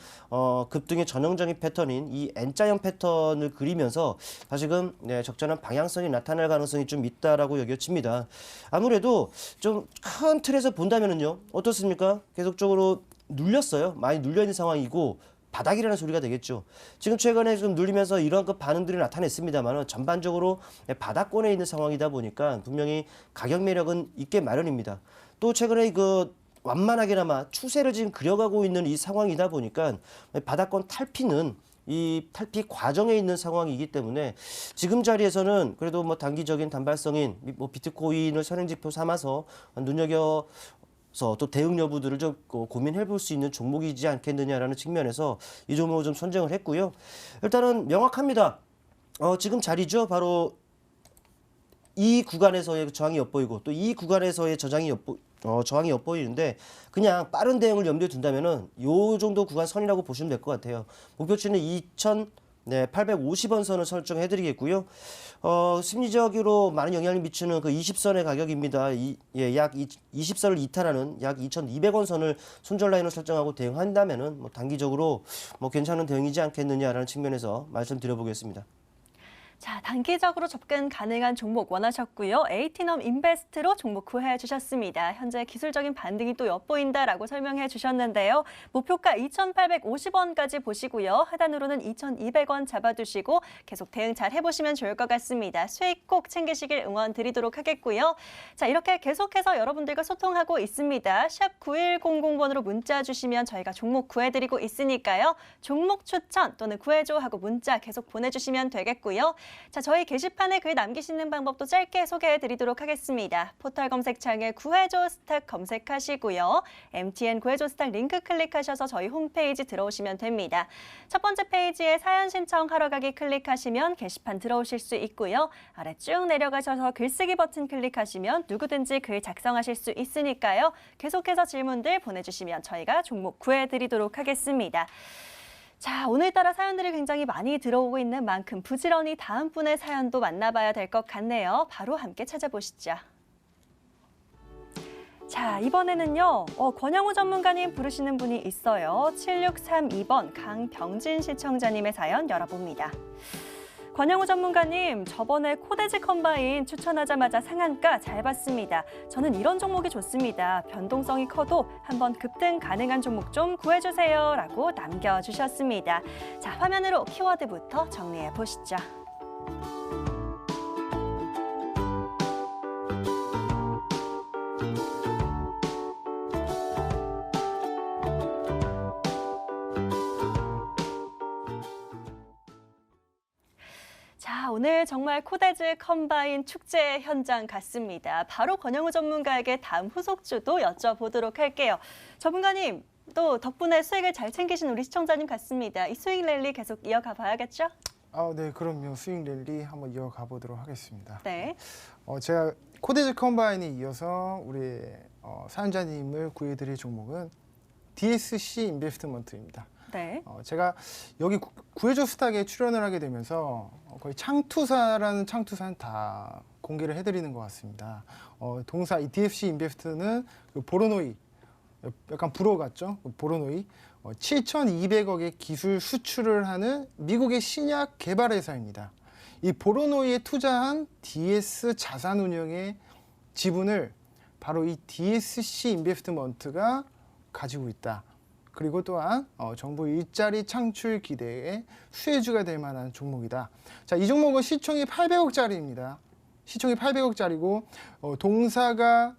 급등의 전형적인 패턴인 이 N자형 패턴을 그리면서 다시금 적절한 방향성이 나타날 가능성이 좀 있다라고 여겨집니다. 아무래도 좀 큰 틀에서 본다면은요, 어떻습니까? 계속적으로 눌렸어요. 많이 눌려 있는 상황이고 바닥이라는 소리가 되겠죠. 지금 최근에 좀 눌리면서 이런 그 반응들이 나타냈습니다만 전반적으로 바닥권에 있는 상황이다 보니까 분명히 가격 매력은 있게 마련입니다. 또 최근에 그 완만하게나마 추세를 지금 그려가고 있는 이 상황이다 보니까 바닥권 탈피는 이 탈피 과정에 있는 상황이기 때문에 지금 자리에서는 그래도 뭐 단기적인 단발성인 뭐 비트코인을 선행지표 삼아서 눈여겨서 또 대응 여부들을 좀 고민해 볼 수 있는 종목이지 않겠느냐라는 측면에서 이 종목을 좀 선정을 했고요. 일단은 명확합니다. 지금 자리죠. 바로 이 구간에서의 저항이 엿보이고 또 이 구간에서의 저항이 엿보이는데 그냥 빠른 대응을 염두에 둔다면은 요 정도 구간 선이라고 보시면 될 것 같아요. 목표치는 2,850원 선을 설정해 드리겠고요. 심리적으로 많은 영향을 미치는 그 20선의 가격입니다. 약 20선을 이탈하는 약 2,200원 선을 손절 라인을 설정하고 대응한다면은 뭐 단기적으로 뭐 괜찮은 대응이지 않겠느냐라는 측면에서 말씀드려 보겠습니다. 자, 단기적으로 접근 가능한 종목 원하셨고요. 에이티넘 인베스트로 종목 구해 주셨습니다. 현재 기술적인 반등이 또 엿보인다라고 설명해 주셨는데요. 목표가 2,850원까지 보시고요. 하단으로는 2,200원 잡아두시고 계속 대응 잘 해보시면 좋을 것 같습니다. 수익 꼭 챙기시길 응원 드리도록 하겠고요. 자, 이렇게 계속해서 여러분들과 소통하고 있습니다. 샵 9100번으로 문자 주시면 저희가 종목 구해드리고 있으니까요. 종목 추천 또는 구해줘 하고 문자 계속 보내주시면 되겠고요. 자, 저희 게시판에 글 남기시는 방법도 짧게 소개해드리도록 하겠습니다. 포털 검색창에 구해줘 스탁 검색하시고요. MTN 구해줘 스탁 링크 클릭하셔서 저희 홈페이지 들어오시면 됩니다. 첫 번째 페이지에 사연 신청하러 가기 클릭하시면 게시판 들어오실 수 있고요. 아래 쭉 내려가셔서 글쓰기 버튼 클릭하시면 누구든지 글 작성하실 수 있으니까요. 계속해서 질문들 보내주시면 저희가 종목 구해드리도록 하겠습니다. 자, 오늘따라 사연들이 굉장히 많이 들어오고 있는 만큼 부지런히 다음 분의 사연도 만나봐야 될 것 같네요. 바로 함께 찾아보시죠. 자, 이번에는요. 권영우 전문가님 부르시는 분이 있어요. 7632번 강병진 시청자님의 사연 열어봅니다. 권영우 전문가님, 저번에 코데지 컴바인 추천하자마자 상한가 잘 봤습니다. 저는 이런 종목이 좋습니다. 변동성이 커도 한번 급등 가능한 종목 좀 구해주세요. 라고 남겨주셨습니다. 자, 화면으로 키워드부터 정리해 보시죠. 자, 오늘 정말 코데즈 컴바인 축제 현장 같습니다. 바로 권영우 전문가에게 다음 후속주도 여쭤보도록 할게요. 전문가님, 또 덕분에 수익을 잘 챙기신 우리 시청자님 같습니다. 이 수익 랠리 계속 이어가 봐야겠죠? 네, 그럼요. 수익 랠리 한번 이어가 보도록 하겠습니다. 네. 제가 코데지 컴바인에 이어서 우리 사연자님을 구해드릴 종목은 DSC 인베스트먼트입니다. 네. 제가 여기 구해줘 스탁에 출연을 하게 되면서 거의 창투사라는 창투사는 다 공개를 해드리는 것 같습니다. 동사 이 DFC 인베스트는 그 보로노이, 약간 불어 같죠? 보로노이 7,200억의 기술 수출을 하는 미국의 신약 개발 회사입니다. 이 보로노이에 투자한 DS 자산운용의 지분을 바로 이 DSC 인베스트먼트가 가지고 있다. 그리고 또한 정부 일자리 창출 기대에 수혜주가 될 만한 종목이다. 자, 이 종목은 시총이 800억짜리입니다. 시총이 800억짜리고 동사가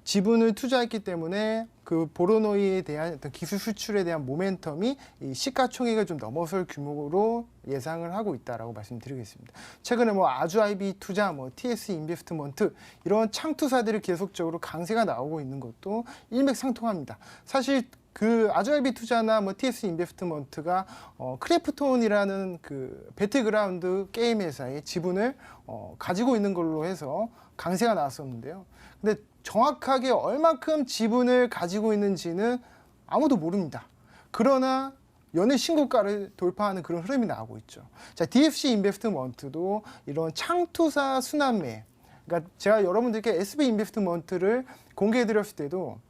지분을 투자했기 때문에 그 보로노이에 대한 어떤 기술 수출에 대한 모멘텀이 이 시가총액을 좀 넘어설 규모로 예상을 하고 있다라고 말씀드리겠습니다. 최근에 아주아이비 투자, TS 인베스트먼트 이런 창투사들이 계속적으로 강세가 나오고 있는 것도 일맥상통합니다. 사실 그 아주아이비 투자나 TS 인베스트먼트가 크래프톤이라는 그 배틀그라운드 게임 회사의 지분을 가지고 있는 걸로 해서 강세가 나왔었는데요. 근데 정확하게 얼마큼 지분을 가지고 있는지는 아무도 모릅니다. 그러나 연일 신고가를 돌파하는 그런 흐름이 나오고 있죠. 자, DFC 인베스트먼트도 이런 창투사 순환매, 그러니까 제가 여러분들께 SB 인베스트먼트를 공개해 드렸을 때도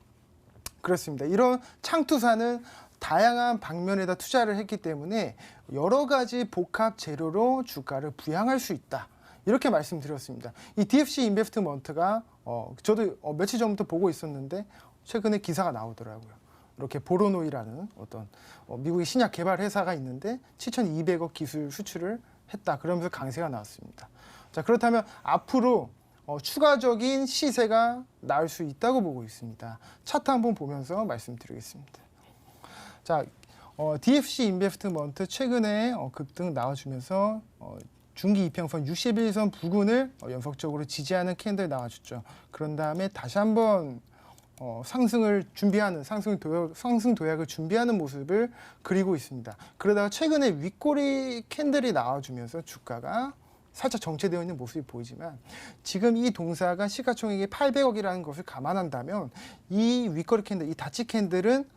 그렇습니다. 이런 창투사는 다양한 방면에다 투자를 했기 때문에 여러 가지 복합 재료로 주가를 부양할 수 있다. 이렇게 말씀드렸습니다. 이 DFC 인베스트먼트가 저도 며칠 전부터 보고 있었는데 최근에 기사가 나오더라고요. 이렇게 보로노이라는 어떤 미국의 신약 개발 회사가 있는데 7,200억 기술 수출을 했다. 그러면서 강세가 나왔습니다. 자, 그렇다면 앞으로 추가적인 시세가 나올 수 있다고 보고 있습니다. 차트 한번 보면서 말씀드리겠습니다. 자, DFC 인베스트먼트 최근에 급등 나와주면서 중기 이평선 61선 부근을 연속적으로 지지하는 캔들 나와줬죠. 그런 다음에 다시 한번 상승을 준비하는 상승 도약을 준비하는 모습을 그리고 있습니다. 그러다가 최근에 윗꼬리 캔들이 나와주면서 주가가 살짝 정체되어 있는 모습이 보이지만 지금 이 동사가 시가총액이 800억이라는 것을 감안한다면 이 윗꼬리 캔들, 이 다치 캔들은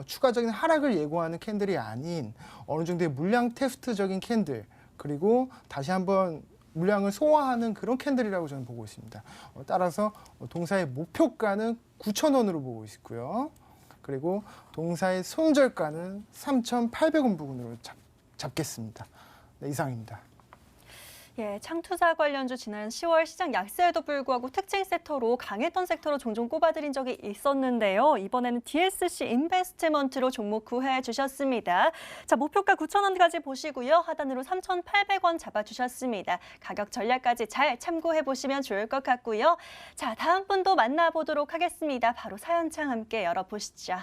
추가적인 하락을 예고하는 캔들이 아닌 어느 정도의 물량 테스트적인 캔들, 그리고 다시 한번 물량을 소화하는 그런 캔들이라고 저는 보고 있습니다. 따라서 동사의 목표가는 9,000원으로 보고 있고요. 그리고 동사의 손절가는 3,800원 부근으로 잡겠습니다. 네, 이상입니다. 예, 창투사 관련주 지난 10월 시장 약세에도 불구하고 특징 섹터로 강했던 섹터로 종종 꼽아드린 적이 있었는데요. 이번에는 DSC 인베스트먼트로 종목 구해 주셨습니다. 자, 목표가 9,000원까지 보시고요. 하단으로 3,800원 잡아주셨습니다. 가격 전략까지 잘 참고해 보시면 좋을 것 같고요. 자, 다음 분도 만나보도록 하겠습니다. 바로 사연창 함께 열어보시죠.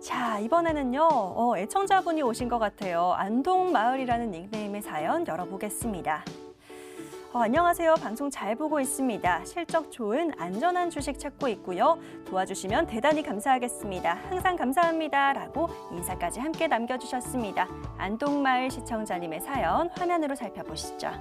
자, 이번에는요, 애청자분이 오신 것 같아요. 안동마을이라는 닉네임의 사연 열어보겠습니다. 안녕하세요. 방송 잘 보고 있습니다. 실적 좋은 안전한 주식 찾고 있고요. 도와주시면 대단히 감사하겠습니다. 항상 감사합니다. 라고 인사까지 함께 남겨주셨습니다. 안동마을 시청자님의 사연 화면으로 살펴보시죠.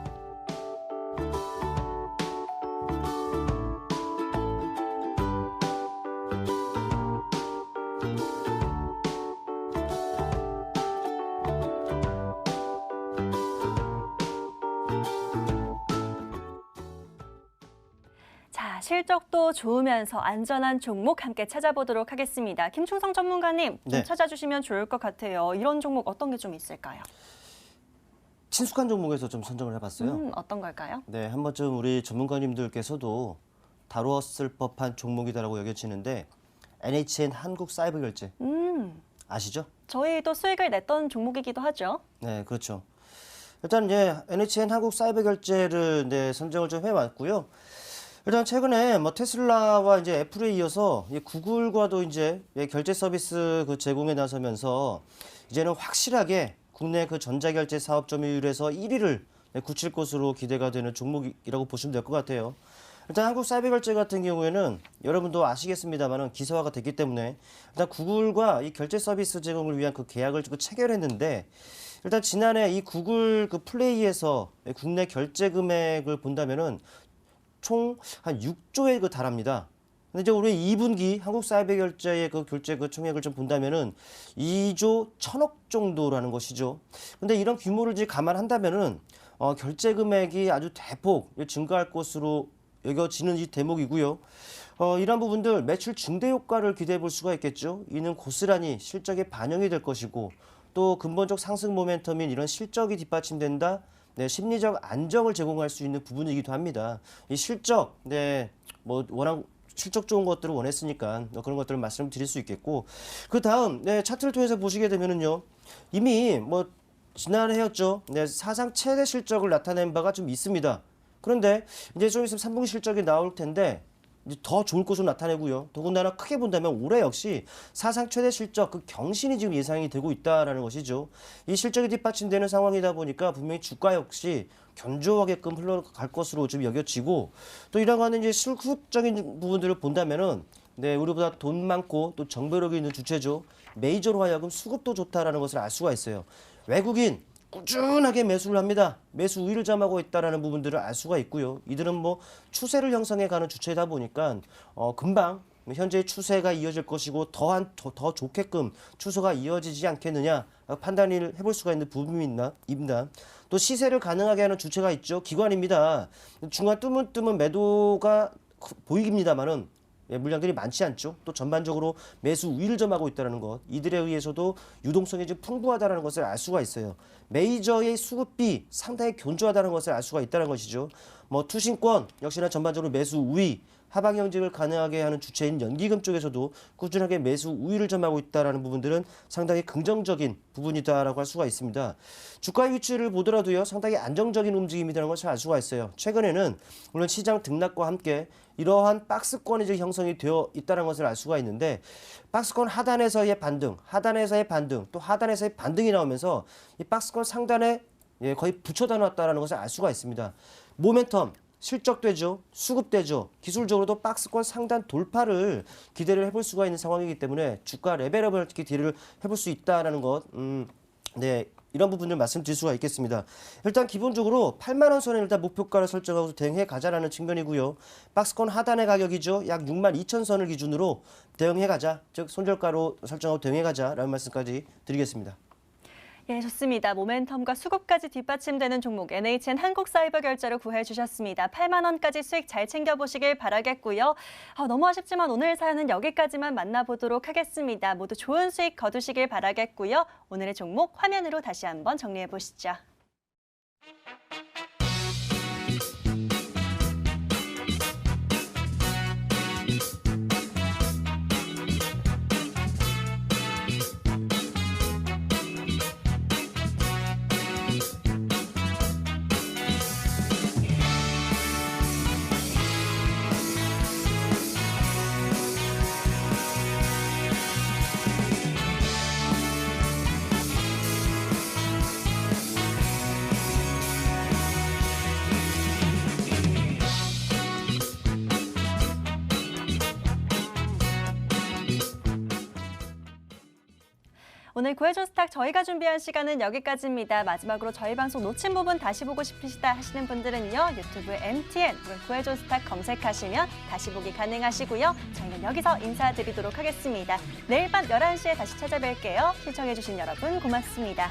실적도 좋으면서 안전한 종목 함께 찾아보도록 하겠습니다. 김충성 전문가님 좀 네. 찾아주시면 좋을 것 같아요. 이런 종목 어떤 게 좀 있을까요? 친숙한 종목에서 좀 선정을 해봤어요. 어떤 걸까요? 네, 한 번쯤 우리 전문가님들께서도 다루었을 법한 종목이다라고 여겨지는데 NHN 한국사이버결제 아시죠? 저희도 수익을 냈던 종목이기도 하죠. 네, 그렇죠. 일단 이제 NHN 한국사이버결제를 선정을 좀 해왔고요. 일단 최근에 뭐 테슬라와 이제 애플에 이어서 이 구글과도 이제 결제 서비스 그 제공에 나서면서 이제는 확실하게 국내 그 전자결제 사업 점유율에서 1위를 굳힐 것으로 기대가 되는 종목이라고 보시면 될 것 같아요. 일단 한국사이버결제 같은 경우에는 여러분도 아시겠습니다만은 기사화가 됐기 때문에 일단 구글과 이 결제 서비스 제공을 위한 그 계약을 체결했는데 일단 지난해 이 구글 그 플레이에서 국내 결제 금액을 본다면은 총 한 6조에 그 달합니다. 근데 이제 우리 2분기 한국사이버결제의 그 결제 그 총액을 좀 본다면은 2조 1,000억 정도라는 것이죠. 근데 이런 규모를 이제 감안한다면은 결제 금액이 아주 대폭 증가할 것으로 여겨지는 이 대목이고요. 이런 부분들 매출 증대 효과를 기대해 볼 수가 있겠죠. 이는 고스란히 실적에 반영이 될 것이고 또 근본적 상승 모멘텀인 이런 실적이 뒷받침된다. 네, 심리적 안정을 제공할 수 있는 부분이기도 합니다. 이 실적, 뭐 워낙 실적 좋은 것들을 원했으니까 그런 것들을 말씀드릴 수 있겠고 그 다음 차트를 통해서 보시게 되면은요 이미 뭐 지난해였죠. 사상 최대 실적을 나타낸 바가 좀 있습니다. 그런데 이제 좀 있으면 3분기 실적이 나올 텐데 이제 더 좋을 것으로 나타내고요. 더군다나 크게 본다면 올해 역시 사상 최대 실적 그 경신이 지금 예상이 되고 있다라는 것이죠. 이 실적이 뒷받침되는 상황이다 보니까 분명히 주가 역시 견조하게끔 흘러갈 것으로 좀 여겨지고 또 이런 거는 이제 실후적인 부분들을 본다면은 우리보다 돈 많고 또 정배력이 있는 주체죠. 메이저로 하여금 수급도 좋다라는 것을 알 수가 있어요. 외국인 꾸준하게 매수를 합니다. 매수 우위를 점하고 있다는 부분들을 알 수가 있고요. 이들은 뭐 추세를 형성해 가는 주체이다 보니까 금방 현재의 추세가 이어질 것이고 더 좋게끔 추세가 이어지지 않겠느냐 판단을 해볼 수가 있는 부분입니다. 또 시세를 가능하게 하는 주체가 있죠. 기관입니다. 중간 뜨문뜨문 매도가 보입니다만은 물량들이 많지 않죠. 또 전반적으로 매수 우위를 점하고 있다는 것, 이들에 의해서도 유동성이 좀 풍부하다는 것을 알 수가 있어요. 메이저의 수급비 상당히 견조하다는 것을 알 수가 있다는 것이죠. 뭐 투신권 역시나 전반적으로 매수 우위, 하방 형직을 가능하게 하는 주체인 연기금 쪽에서도 꾸준하게 매수 우위를 점하고 있다는 부분들은 상당히 긍정적인 부분이다라고 할 수가 있습니다. 주가의 위치를 보더라도요 상당히 안정적인 움직임이라는 것을 알 수가 있어요. 최근에는 물론 시장 등락과 함께 이러한 박스권이 지금 형성이 되어 있다는 것을 알 수가 있는데 박스권 하단에서의 반등, 또 하단에서의 반등이 나오면서 이 박스권 상단에 거의 붙여다 놨다는 것을 알 수가 있습니다. 모멘텀 실적되죠. 수급되죠. 기술적으로도 박스권 상단 돌파를 기대를 해볼 수가 있는 상황이기 때문에 주가 레벨업을 기대를 해볼 수 있다는 것. 이런 부분을 말씀드릴 수가 있겠습니다. 일단 기본적으로 8만 원 선에 일단 목표가를 설정하고 대응해 가자라는 측면이고요. 박스권 하단의 가격이죠. 약 6만 2천 선을 기준으로 대응해 가자. 즉 손절가로 설정하고 대응해 가자라는 말씀까지 드리겠습니다. 예, 좋습니다. 모멘텀과 수급까지 뒷받침되는 종목 NHN 한국사이버결제로 구해주셨습니다. 8만 원까지 수익 잘 챙겨보시길 바라겠고요. 너무 아쉽지만 오늘 사연은 여기까지만 만나보도록 하겠습니다. 모두 좋은 수익 거두시길 바라겠고요. 오늘의 종목 화면으로 다시 한번 정리해보시죠. 오늘 구해준 스탁 저희가 준비한 시간은 여기까지입니다. 마지막으로 저희 방송 놓친 부분 다시 보고 싶으시다 하시는 분들은요. 유튜브에 MTN 혹은 구해준 스탁 검색하시면 다시 보기 가능하시고요. 저희는 여기서 인사드리도록 하겠습니다. 내일 밤 11시에 다시 찾아뵐게요. 시청해주신 여러분 고맙습니다.